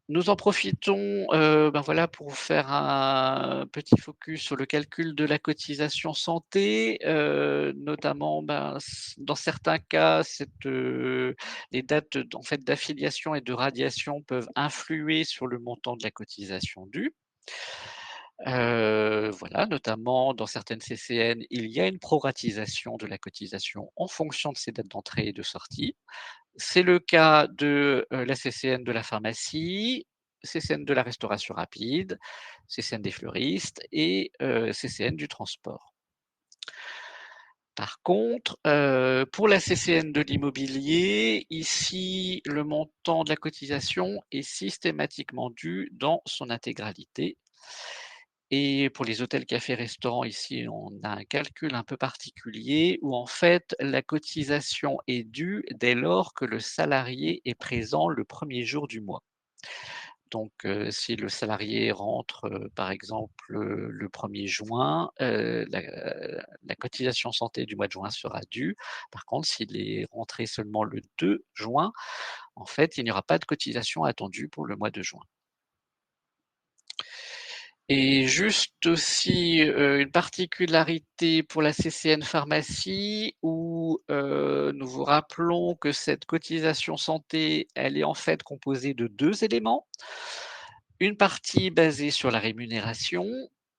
Speaker 2: Nous en profitons, voilà, pour faire un petit focus sur le calcul de la cotisation santé, notamment, dans certains cas, les dates en fait, d'affiliation et de radiation peuvent influer sur le montant de la cotisation due. Voilà, notamment dans certaines CCN, il y a une proratisation de la cotisation en fonction de ces dates d'entrée et de sortie. C'est le cas de, la CCN de la pharmacie, CCN de la restauration rapide, CCN des fleuristes et CCN du transport. Par contre, pour la CCN de l'immobilier, ici, le montant de la cotisation est systématiquement dû dans son intégralité. Et pour les hôtels, cafés, restaurants, ici, on a un calcul un peu particulier où en fait, la cotisation est due dès lors que le salarié est présent le premier jour du mois. Donc, si le salarié rentre, par exemple, le 1er juin, la cotisation santé du mois de juin sera due. Par contre, s'il est rentré seulement le 2 juin, en fait, il n'y aura pas de cotisation attendue pour le mois de juin. Et juste aussi, une particularité pour la CCN pharmacie où, nous vous rappelons que cette cotisation santé, elle est en fait composée de 2 éléments. Une partie basée sur la rémunération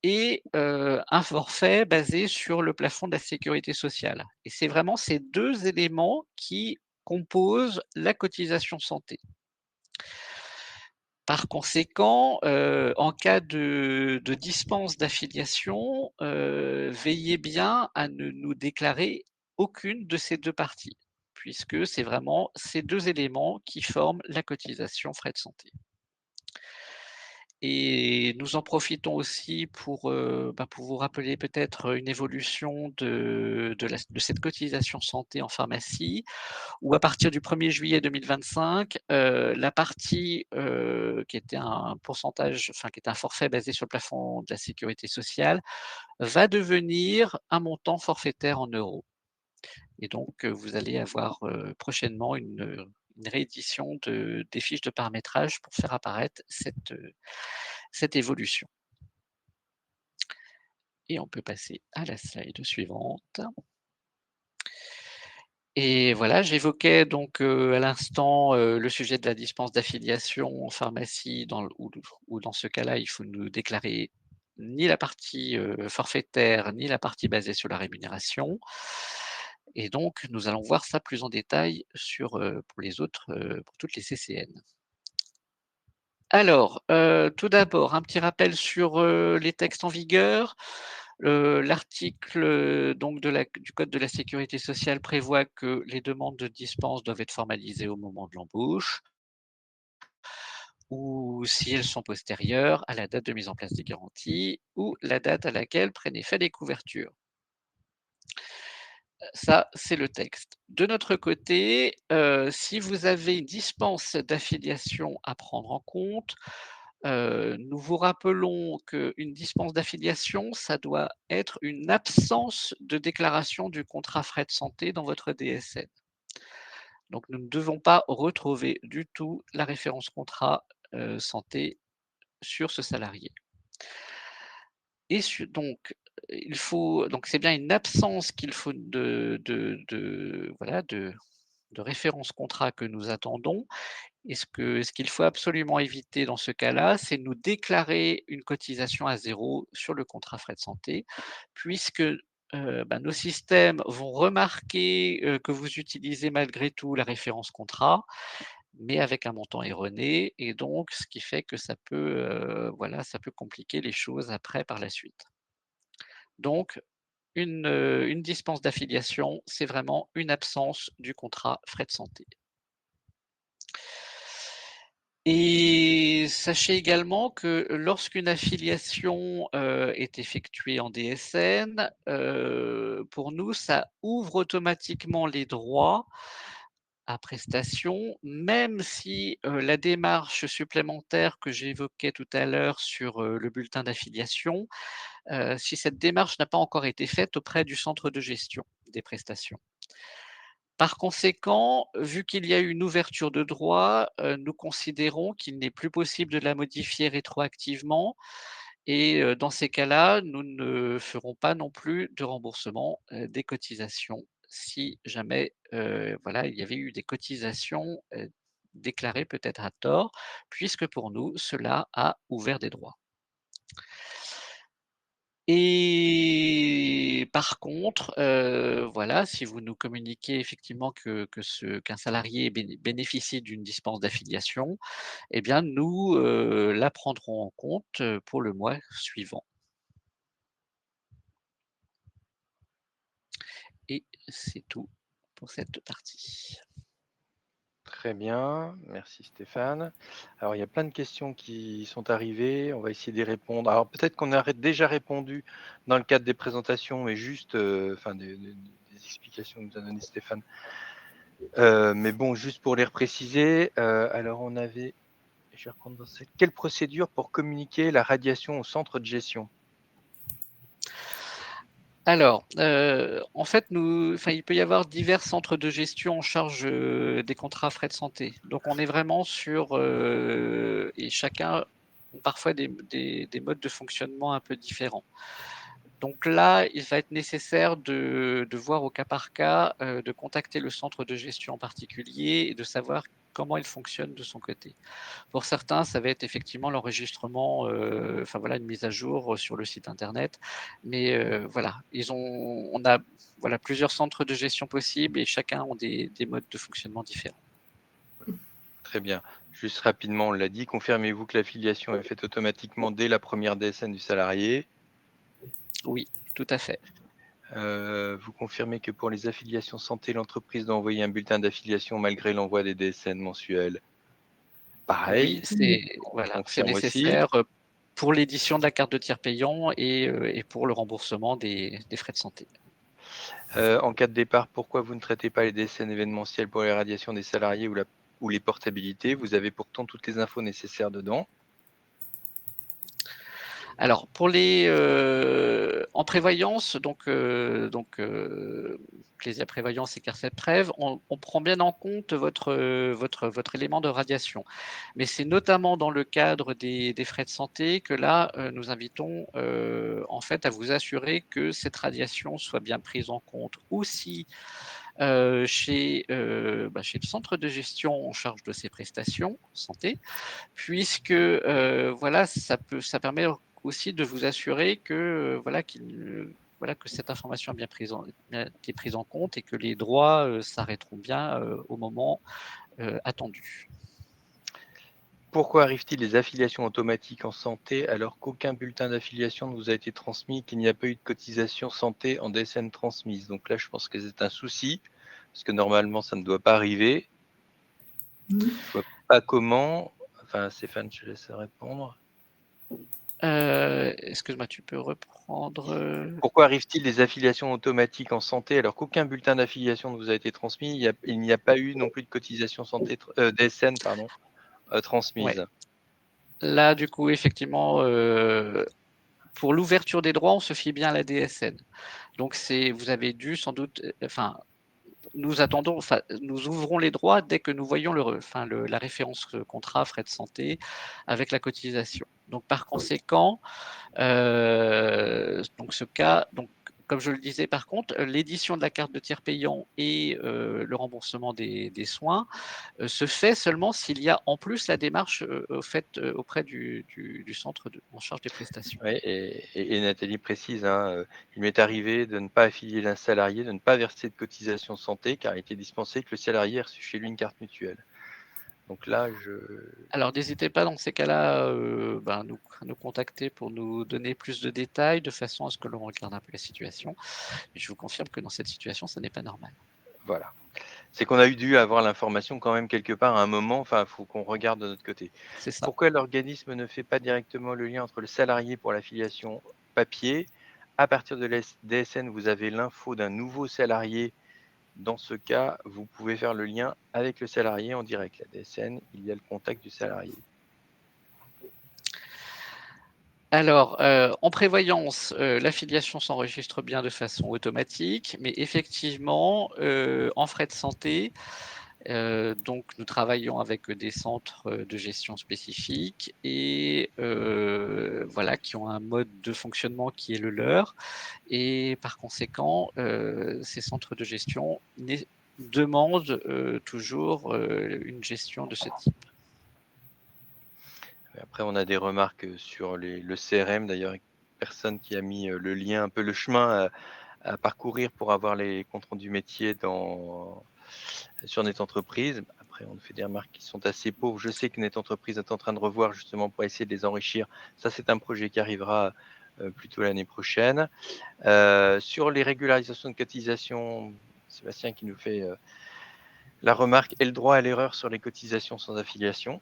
Speaker 2: et un forfait basé sur le plafond de la sécurité sociale. Et c'est vraiment ces 2 éléments qui composent la cotisation santé. Par conséquent, en cas de dispense d'affiliation, veillez bien à ne nous déclarer aucune de ces 2 parties, puisque c'est vraiment ces 2 éléments qui forment la cotisation frais de santé. Et nous en profitons aussi pour vous rappeler peut-être une évolution de cette cotisation santé en pharmacie, où à partir du 1er juillet 2025, la partie, qui était un pourcentage, enfin qui était un forfait basé sur le plafond de la sécurité sociale, va devenir un montant forfaitaire en euros. Et donc, vous allez avoir, prochainement une réédition des fiches de paramétrage pour faire apparaître cette évolution. Et on peut passer à la slide suivante. Et voilà, j'évoquais donc, à l'instant, le sujet de la dispense d'affiliation en pharmacie où dans ce cas-là, il faut nous déclarer ni la partie, forfaitaire, ni la partie basée sur la rémunération. Et donc nous allons voir ça plus en détail pour les autres, pour toutes les CCN. Alors, tout d'abord, un petit rappel sur, les textes en vigueur. L'article, donc du code de la sécurité sociale prévoit que les demandes de dispense doivent être formalisées au moment de l'embauche. ou si elles sont postérieures à la date de mise en place des garanties ou la date à laquelle prennent effet les couvertures. Ça, c'est le texte. De notre côté, si vous avez une dispense d'affiliation à prendre en compte, nous vous rappelons qu'une dispense d'affiliation, ça doit être une absence de déclaration du contrat frais de santé dans votre DSN. Donc nous ne devons pas retrouver du tout la référence contrat, santé sur ce salarié. Et donc, donc c'est bien une absence qu'il faut voilà, de référence contrat que nous attendons. Et ce qu'il faut absolument éviter dans ce cas-là, c'est de nous déclarer une cotisation à zéro sur le contrat frais de santé, puisque, nos systèmes vont remarquer, que vous utilisez malgré tout la référence contrat, mais avec un montant erroné et donc ce qui fait que ça peut, voilà, ça peut compliquer les choses après par la suite. Donc une dispense d'affiliation, c'est vraiment une absence du contrat frais de santé. Et sachez également que lorsqu'une affiliation, est effectuée en DSN, pour nous, ça ouvre automatiquement les droits à prestation, même si, la démarche supplémentaire que j'évoquais tout à l'heure sur, le bulletin d'affiliation, si cette démarche n'a pas encore été faite auprès du centre de gestion des prestations. Par conséquent, vu qu'il y a eu une ouverture de droit, nous considérons qu'il n'est plus possible de la modifier rétroactivement et dans ces cas-là, nous ne ferons pas non plus de remboursement, des cotisations si jamais, voilà, il y avait eu des cotisations, déclarées peut-être à tort, puisque pour nous, cela a ouvert des droits. Et par contre, voilà, si vous nous communiquez effectivement qu'un salarié bénéficie d'une dispense d'affiliation, eh bien nous, la prendrons en compte, pour le mois suivant. Et c'est tout pour cette partie.
Speaker 1: Très bien, merci Stéphane. Alors, il y a plein de questions qui sont arrivées, on va essayer d'y répondre. Alors, peut-être qu'on a déjà répondu dans le cadre des présentations, mais juste, enfin, des explications que nous a donné Stéphane. Mais bon, juste pour les repréciser, alors on avait, je vais reprendre dans cette, quelle procédure pour communiquer la radiation au centre de gestion?
Speaker 2: Alors, en fait, il peut y avoir divers centres de gestion en charge, des contrats frais de santé. Donc on est vraiment sur, et chacun ont parfois des modes de fonctionnement un peu différents. Donc là, il va être nécessaire de voir au cas par cas, de contacter le centre de gestion en particulier et de savoir comment il fonctionne de son côté. Pour certains, ça va être effectivement l'enregistrement, enfin voilà, une mise à jour, sur le site internet. Mais, voilà, on a, voilà, plusieurs centres de gestion possibles et chacun ont des modes de fonctionnement différents.
Speaker 1: Très bien. Juste rapidement, on l'a dit, confirmez-vous que l'affiliation est faite automatiquement dès la première DSN du salarié?
Speaker 2: Oui, tout à fait.
Speaker 1: Vous confirmez que pour les affiliations santé, l'entreprise doit envoyer un bulletin d'affiliation malgré l'envoi des DSN mensuels?
Speaker 2: Oui,
Speaker 1: Pareil,
Speaker 2: c'est
Speaker 1: on
Speaker 2: voilà, c'est
Speaker 1: confirme aussi.
Speaker 2: nécessaire, pour l'édition de la carte de tiers payant et pour le remboursement des frais de santé.
Speaker 1: En cas de départ, pourquoi vous ne traitez pas les DSN événementiels pour les radiations des salariés ou les portabilités? Vous avez pourtant toutes les infos nécessaires dedans.
Speaker 2: Alors pour les, en prévoyance, Clésia Prévoyance et CARSET Prév, on prend bien en compte votre élément de radiation. Mais c'est notamment dans le cadre des frais de santé que là, nous invitons, en fait à vous assurer que cette radiation soit bien prise en compte aussi, chez le centre de gestion en charge de ces prestations santé, puisque, voilà, ça permet aussi de vous assurer que, voilà, que cette information bien été prise en compte et que les droits, s'arrêteront bien, au moment, attendu.
Speaker 1: Pourquoi arrive-t-il des affiliations automatiques en santé alors qu'aucun bulletin d'affiliation ne vous a été transmis, qu'il n'y a pas eu de cotisation santé en DSN transmise? Donc là, je pense que c'est un souci, parce que normalement, ça ne doit pas arriver.
Speaker 3: Mmh.
Speaker 1: Je vois pas comment. Enfin, Stéphane, je te laisse répondre.
Speaker 2: Excuse-moi, tu peux reprendre
Speaker 1: Pourquoi arrive-t-il des affiliations automatiques en santé alors qu'aucun bulletin d'affiliation ne vous a été transmis? Il n'y a pas eu non plus de cotisation santé, DSN, pardon,
Speaker 2: Ouais.
Speaker 1: transmise.
Speaker 2: Là, du coup, effectivement, pour l'ouverture des droits, on se fie bien à la DSN. Donc, vous avez dû sans doute, nous ouvrons les droits dès que nous voyons la référence contrat frais de santé avec la cotisation. Donc, par conséquent, comme je le disais, par contre, l'édition de la carte de tiers payant et le remboursement des soins se fait seulement s'il y a en plus la démarche faite auprès du centre en charge des prestations.
Speaker 1: Oui, et Nathalie précise, hein, il m'est arrivé de ne pas affilier un salarié, de ne pas verser de cotisation santé car il était dispensé que le salarié ait reçu chez lui une carte mutuelle. Donc là,
Speaker 2: Alors, n'hésitez pas dans ces cas-là à nous contacter pour nous donner plus de détails de façon à ce que l'on regarde un peu la situation. Et je vous confirme que dans cette situation, ça n'est pas normal.
Speaker 1: Voilà. C'est qu'on a dû avoir l'information quand même quelque part à un moment, enfin, il faut qu'on regarde de notre côté.
Speaker 2: C'est ça.
Speaker 1: Pourquoi l'organisme ne fait pas directement le lien entre le salarié pour l'affiliation papier? À partir de la DSN, vous avez l'info d'un nouveau salarié. Dans ce cas, vous pouvez faire le lien avec le salarié en direct. La DSN, il y a le contact du salarié.
Speaker 2: Alors, en prévoyance, l'affiliation s'enregistre bien de façon automatique, mais effectivement, en frais de santé, donc nous travaillons avec des centres de gestion spécifiques et voilà, qui ont un mode de fonctionnement qui est le leur. Et par conséquent, ces centres de gestion demandent toujours une gestion de ce type.
Speaker 1: Après, on a des remarques sur le CRM, d'ailleurs, personne qui a mis le lien, un peu le chemin à parcourir pour avoir les comptes rendus métiers sur Net Entreprise. Après, on fait des remarques qui sont assez pauvres. Je sais que Net Entreprise est en train de revoir justement pour essayer de les enrichir. Ça, c'est un projet qui arrivera plutôt l'année prochaine. Sur les régularisations de cotisation, Sébastien qui nous fait la remarque, et le droit à l'erreur sur les cotisations sans affiliation.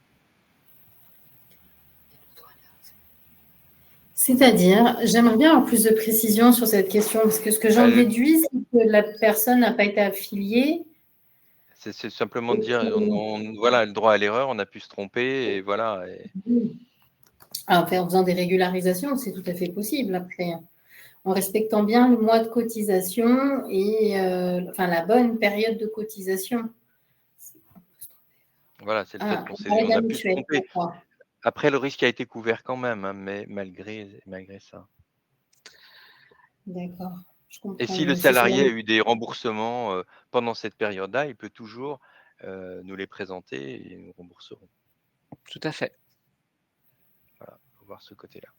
Speaker 3: C'est-à-dire, j'aimerais bien avoir plus de précision sur cette question, parce que ce que j'en déduis, c'est que la personne n'a pas été affiliée.
Speaker 1: C'est simplement de dire, voilà, le droit à l'erreur, on a pu se tromper, et voilà.
Speaker 3: En faisant des régularisations, c'est tout à fait possible après, en respectant bien le mois de cotisation et la bonne période de cotisation.
Speaker 1: Voilà, c'est le fait qu'on a pu se tromper.
Speaker 3: D'accord.
Speaker 1: Après, le risque a été couvert quand même, hein, mais malgré ça.
Speaker 3: D'accord. Je comprends.
Speaker 1: Et si le salarié a eu des remboursements pendant cette période-là, il peut toujours nous les présenter et nous rembourserons.
Speaker 2: Tout à fait.
Speaker 1: Voilà, il faut voir ce côté-là.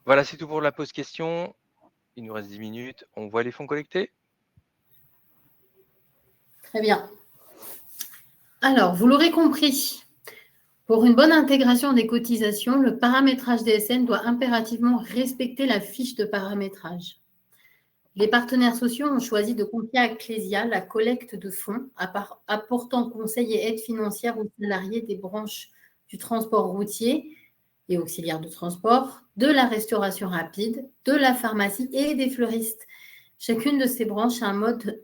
Speaker 1: Voilà, c'est tout pour la pause question. Il nous reste 10 minutes. On voit les fonds collectés?
Speaker 3: Très bien. Alors, vous l'aurez compris, pour une bonne intégration des cotisations, le paramétrage DSN doit impérativement respecter la fiche de paramétrage. Les partenaires sociaux ont choisi de confier à Clésia la collecte de fonds, apportant conseil et aide financière aux salariés des branches du transport routier et auxiliaires de transport, de la restauration rapide, de la pharmacie et des fleuristes. Chacune de ces branches a un mode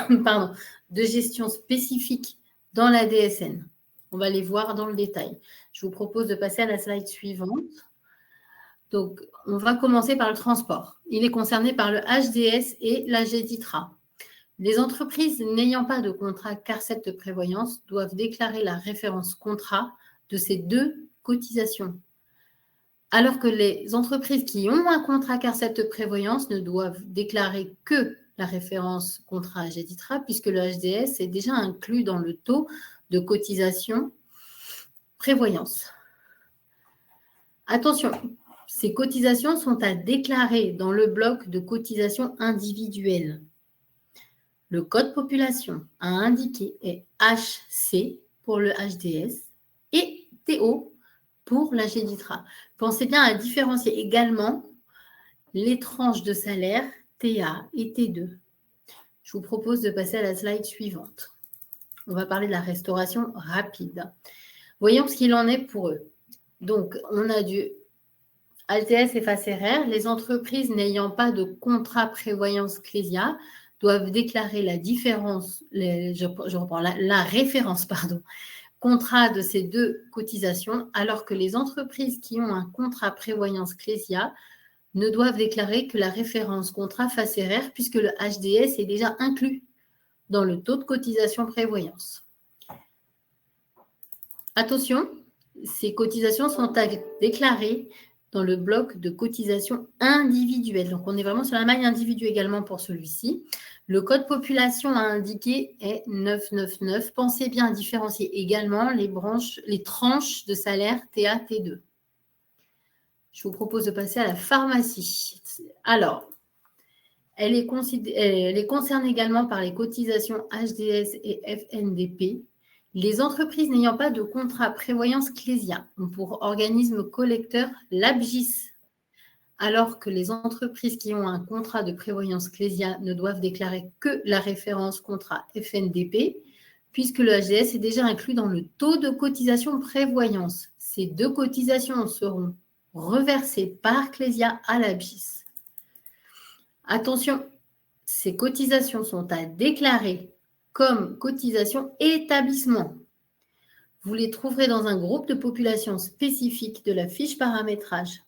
Speaker 3: de gestion spécifique dans la DSN. On va les voir dans le détail. Je vous propose de passer à la slide suivante. Donc, on va commencer par le transport. Il est concerné par le HDS et la GDITRA. Les entreprises n'ayant pas de contrat CARSET de prévoyance doivent déclarer la référence contrat de ces deux cotisations. Alors que les entreprises qui ont un contrat CARSET de prévoyance ne doivent déclarer que la référence contrat GDITRA puisque le HDS est déjà inclus dans le taux de cotisation prévoyance. Attention, ces cotisations sont à déclarer dans le bloc de cotisation individuelle. Le code population a indiqué est HC pour le HDS et TO pour la GDITRA. Pensez bien à différencier également les tranches de salaire TA et T2. Je vous propose de passer à la slide suivante. On va parler de la restauration rapide. Voyons ce qu'il en est pour eux. Donc, on a du ALTS et FACRR. Les entreprises n'ayant pas de contrat prévoyance Clésia doivent déclarer la différence, je reprends la référence, pardon, contrat de ces deux cotisations, alors que les entreprises qui ont un contrat prévoyance Clésia ne doivent déclarer que la référence contrat FACRR puisque le HDS est déjà inclus dans le taux de cotisation prévoyance. Attention, ces cotisations sont à déclarer dans le bloc de cotisation individuelle. Donc, on est vraiment sur la maille individuelle également pour celui-ci. Le code population à indiquer est 999. Pensez bien à différencier également les tranches de salaire TA, T2. Je vous propose de passer à la pharmacie. Alors, elle est concernée également par les cotisations HDS et FNDP. Les entreprises n'ayant pas de contrat prévoyance Clésia ont pour organisme collecteur l'ABGIS, alors que les entreprises qui ont un contrat de prévoyance Clésia ne doivent déclarer que la référence contrat FNDP, puisque le HDS est déjà inclus dans le taux de cotisation prévoyance. Ces deux cotisations seront reversées par Clésia à l'ABGIS. Attention, ces cotisations sont à déclarer comme cotisation établissement. Vous les trouverez dans un groupe de population spécifique de la fiche paramétrage.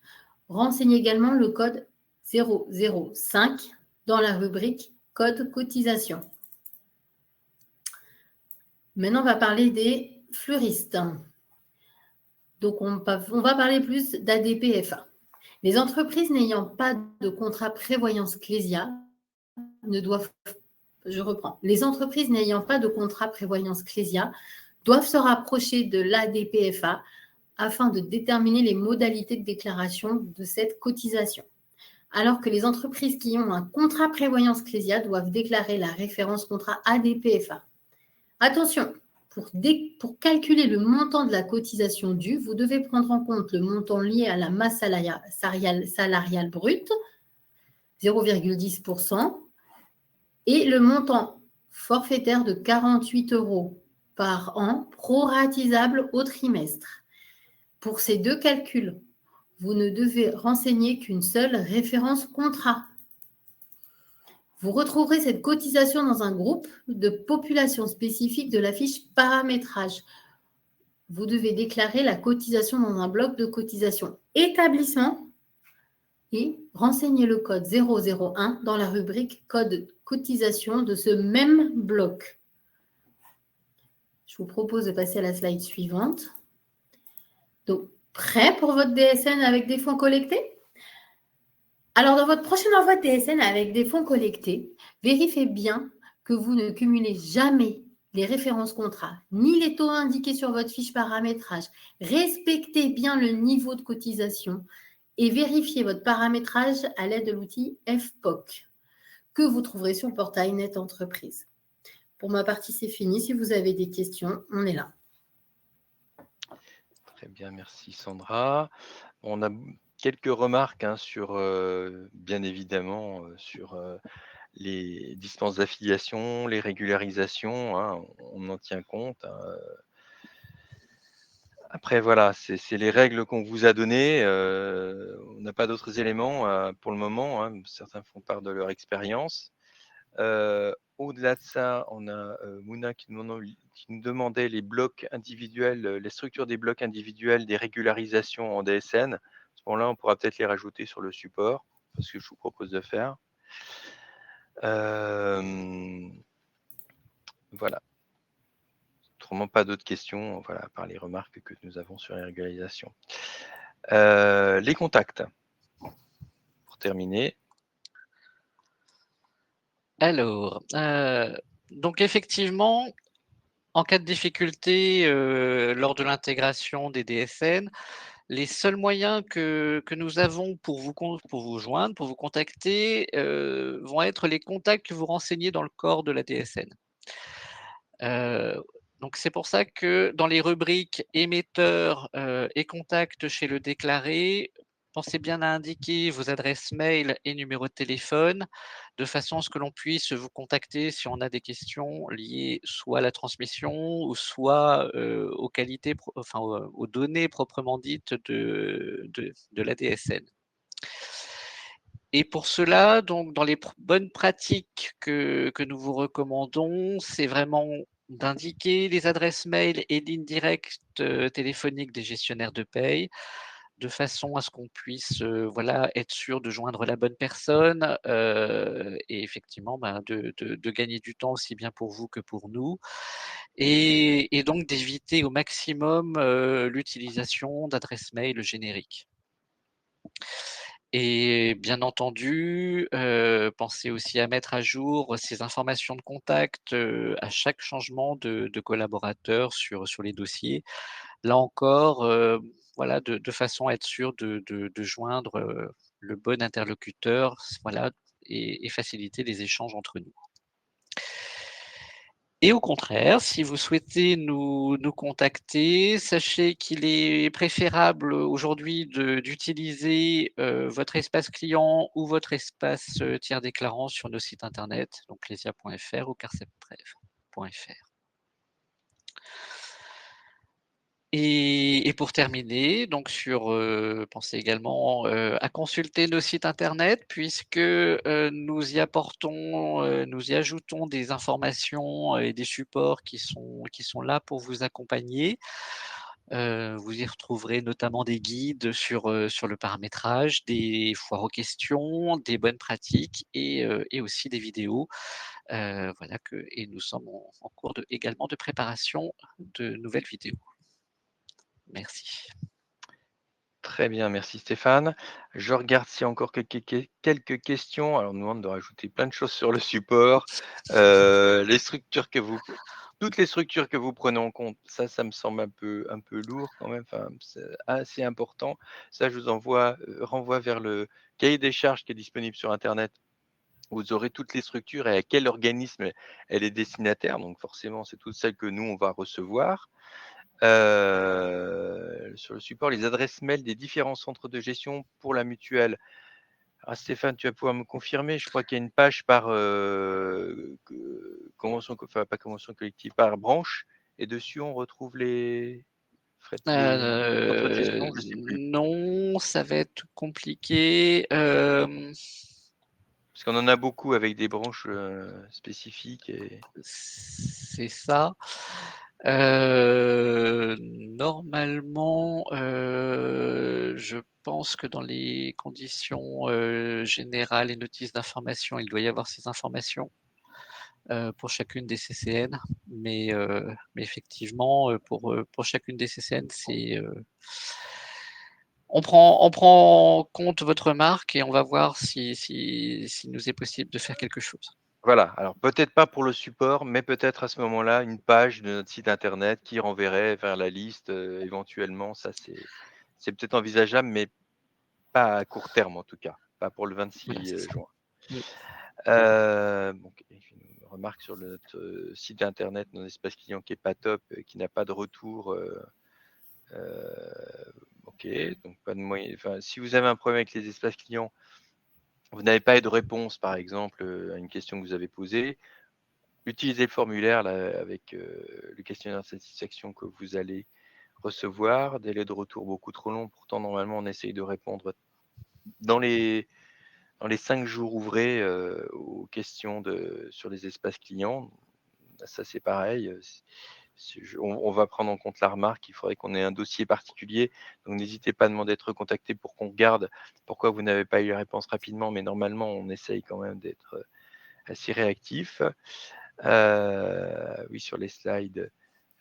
Speaker 3: Renseignez également le code 005 dans la rubrique code cotisation. Maintenant, on va parler des fleuristes. Donc, on va parler plus d'ADPFA. Les entreprises n'ayant pas de contrat prévoyance Clésia ne doivent, je reprends, les entreprises n'ayant pas de contrat prévoyance Clésia doivent se rapprocher de l'ADPFA afin de déterminer les modalités de déclaration de cette cotisation. Alors que les entreprises qui ont un contrat prévoyance Clésia doivent déclarer la référence contrat ADPFA. Attention, pour calculer le montant de la cotisation due, vous devez prendre en compte le montant lié à la masse salariale brute, 0,10%, et le montant forfaitaire de 48 € par an, proratisable au trimestre. Pour ces deux calculs, vous ne devez renseigner qu'une seule référence contrat. Vous retrouverez cette cotisation dans un groupe de population spécifique de la fiche paramétrage. Vous devez déclarer la cotisation dans un bloc de cotisation établissement et renseigner le code 001 dans la rubrique code cotisation de ce même bloc. Je vous propose de passer à la slide suivante. Donc, prêt pour votre DSN avec des fonds collectés? Alors, dans votre prochaine envoi de DSN avec des fonds collectés, vérifiez bien que vous ne cumulez jamais les références contrats, ni les taux indiqués sur votre fiche paramétrage. Respectez bien le niveau de cotisation et vérifiez votre paramétrage à l'aide de l'outil FPOC que vous trouverez sur le portail Net Entreprise. Pour ma partie, c'est fini. Si vous avez des questions, on est là.
Speaker 1: Très bien, merci Sandra. On a quelques remarques sur, bien évidemment, sur les distances d'affiliation, les régularisations, on en tient compte. Après, voilà, c'est les règles qu'on vous a données. On n'a pas d'autres éléments pour le moment. Certains font part de leur expérience. Au-delà de ça, on a Mouna qui nous demandait les blocs individuels, les structures des blocs individuels des régularisations en DSN. À ce moment-là, on pourra peut-être les rajouter sur le support, c'est ce que je vous propose de faire. Voilà. Autrement, pas d'autres questions, voilà, à part les remarques que nous avons sur les régularisations. Les contacts, pour terminer.
Speaker 2: Alors, donc effectivement, en cas de difficulté lors de l'intégration des DSN, les seuls moyens que nous avons pour vous joindre, pour vous contacter, vont être les contacts que vous renseignez dans le corps de la DSN. Donc c'est pour ça que dans les rubriques émetteurs et contacts chez le déclaré, pensez bien à indiquer vos adresses mail et numéros de téléphone, de façon à ce que l'on puisse vous contacter si on a des questions liées soit à la transmission ou soit, aux qualités enfin, aux données proprement dites de l'ADSL. Et pour cela, donc dans les bonnes pratiques que nous vous recommandons, c'est vraiment d'indiquer les adresses mail et lignes directes, téléphoniques des gestionnaires de paye, de façon à ce qu'on puisse, voilà, être sûr de joindre la bonne personne, et effectivement, ben, de gagner du temps aussi bien pour vous que pour nous et donc d'éviter au maximum, l'utilisation d'adresses mail génériques. Et bien entendu, pensez aussi à mettre à jour ces informations de contact, à chaque changement de collaborateur sur les dossiers. Là encore, voilà, de façon à être sûr de joindre, le bon interlocuteur, voilà, et faciliter les échanges entre nous. Et au contraire, si vous souhaitez nous contacter, sachez qu'il est préférable aujourd'hui d'utiliser, votre espace client ou votre espace, tiers déclarant sur nos sites internet, donc lesia.fr ou carcepprev.fr. Et pour terminer, donc pensez également, à consulter nos sites internet puisque, nous y apportons, nous y ajoutons des informations et des supports qui sont là pour vous accompagner. Vous y retrouverez notamment des guides sur le paramétrage, des foires aux questions, des bonnes pratiques et aussi des vidéos. Voilà et nous sommes en cours également de préparation de nouvelles vidéos. Merci.
Speaker 1: Très bien, merci Stéphane. Je regarde s'il y a encore quelques questions. Alors, on nous demande de rajouter plein de choses sur le support. Les structures toutes les structures que vous prenez en compte, ça me semble un peu lourd quand même, enfin, c'est assez important. Ça, je vous renvoie vers le cahier des charges qui est disponible sur internet. Vous aurez toutes les structures et à quel organisme elle est destinataire. Donc forcément, c'est toutes celles que nous, on va recevoir. Sur le support, les adresses mail des différents centres de gestion pour la mutuelle. Ah, Stéphane, tu vas pouvoir me confirmer, je crois qu'il y a une page par convention, enfin pas convention collective, par branche, et dessus on retrouve les frais les centres de gestion, je ne sais plus.
Speaker 2: Non, ça va être compliqué,
Speaker 1: Parce qu'on en a beaucoup avec des branches spécifiques.
Speaker 2: c'est ça. Normalement, je pense que dans les conditions, générales et notices d'information, il doit y avoir ces informations, pour chacune des CCN. Mais effectivement, pour chacune des CCN, on prend en compte votre remarque et on va voir si nous est possible de faire quelque chose.
Speaker 1: Voilà, alors peut-être pas pour le support, mais peut-être à ce moment-là, une page de notre site internet qui renverrait vers la liste, éventuellement. Ça, c'est peut-être envisageable, mais pas à court terme en tout cas, pas pour le
Speaker 2: Voilà,
Speaker 1: 26
Speaker 2: c'est ça.
Speaker 1: juin.
Speaker 2: Mmh.
Speaker 1: Donc une remarque sur notre site internet, notre espace client qui est pas top, qui n'a pas de retour. OK, donc pas de moyen. Enfin, si vous avez un problème avec les espaces clients, vous n'avez pas eu de réponse, par exemple, à une question que vous avez posée, utilisez le formulaire là, avec le questionnaire de satisfaction que vous allez recevoir. Délai de retour beaucoup trop long. Pourtant, normalement, on essaye de répondre dans les 5 jours ouvrés aux questions sur les espaces clients. Ça, c'est pareil. On va prendre en compte la remarque. Il faudrait qu'on ait un dossier particulier. Donc, n'hésitez pas à demander d'être recontacté pour qu'on regarde pourquoi vous n'avez pas eu la réponse rapidement. Mais normalement, on essaye quand même d'être assez réactif. Oui, sur les slides,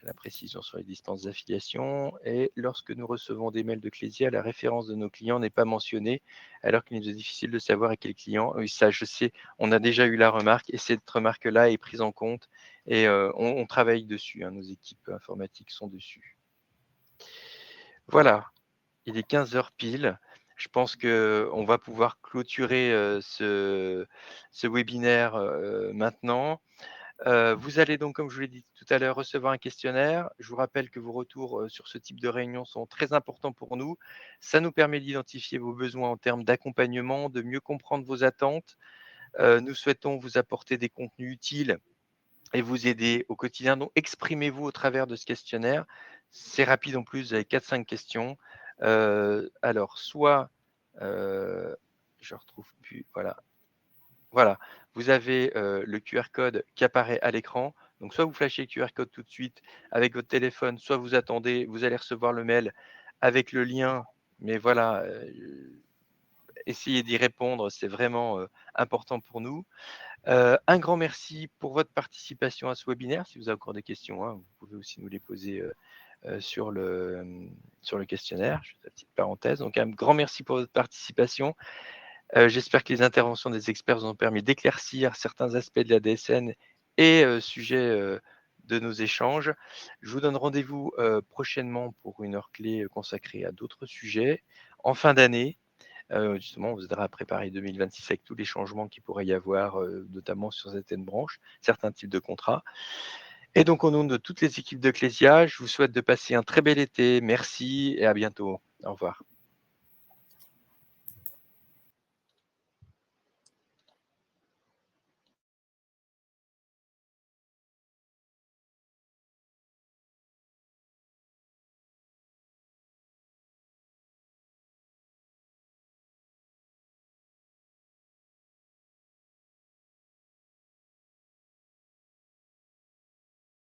Speaker 1: la précision sur les distances d'affiliation. Et lorsque nous recevons des mails de Clésia, la référence de nos clients n'est pas mentionnée, alors qu'il nous est difficile de savoir à quel client. Oui, ça, je sais, on a déjà eu la remarque, et cette remarque-là est prise en compte, et on travaille dessus, hein, nos équipes informatiques sont dessus. Voilà, il est 15 heures pile. Je pense qu'on va pouvoir clôturer ce webinaire maintenant. Vous allez donc, comme je vous l'ai dit tout à l'heure, recevoir un questionnaire. Je vous rappelle que vos retours, sur ce type de réunion sont très importants pour nous. Ça nous permet d'identifier vos besoins en termes d'accompagnement, de mieux comprendre vos attentes. Nous souhaitons vous apporter des contenus utiles et vous aider au quotidien. Donc exprimez-vous au travers de ce questionnaire. C'est rapide en plus, vous avez 4-5 questions. Alors soit, je retrouve plus, voilà. Voilà, vous avez, le QR code qui apparaît à l'écran. Donc soit vous flashez le QR code tout de suite avec votre téléphone, soit vous attendez, vous allez recevoir le mail avec le lien. Mais voilà, essayez d'y répondre, c'est vraiment, important pour nous. Un grand merci pour votre participation à ce webinaire. Si vous avez encore des questions, hein, vous pouvez aussi nous les poser, sur le questionnaire. Je fais la petite parenthèse. Donc un grand merci pour votre participation. J'espère que les interventions des experts vous ont permis d'éclaircir certains aspects de la DSN et sujets, de nos échanges. Je vous donne rendez-vous, prochainement pour une heure clé, consacrée à d'autres sujets. En fin d'année, justement, on vous aidera à préparer 2026 avec tous les changements qu'il pourrait y avoir, notamment sur certaines branches, certains types de contrats. Et donc au nom de toutes les équipes de Clésia, je vous souhaite de passer un très bel été. Merci et à bientôt. Au revoir.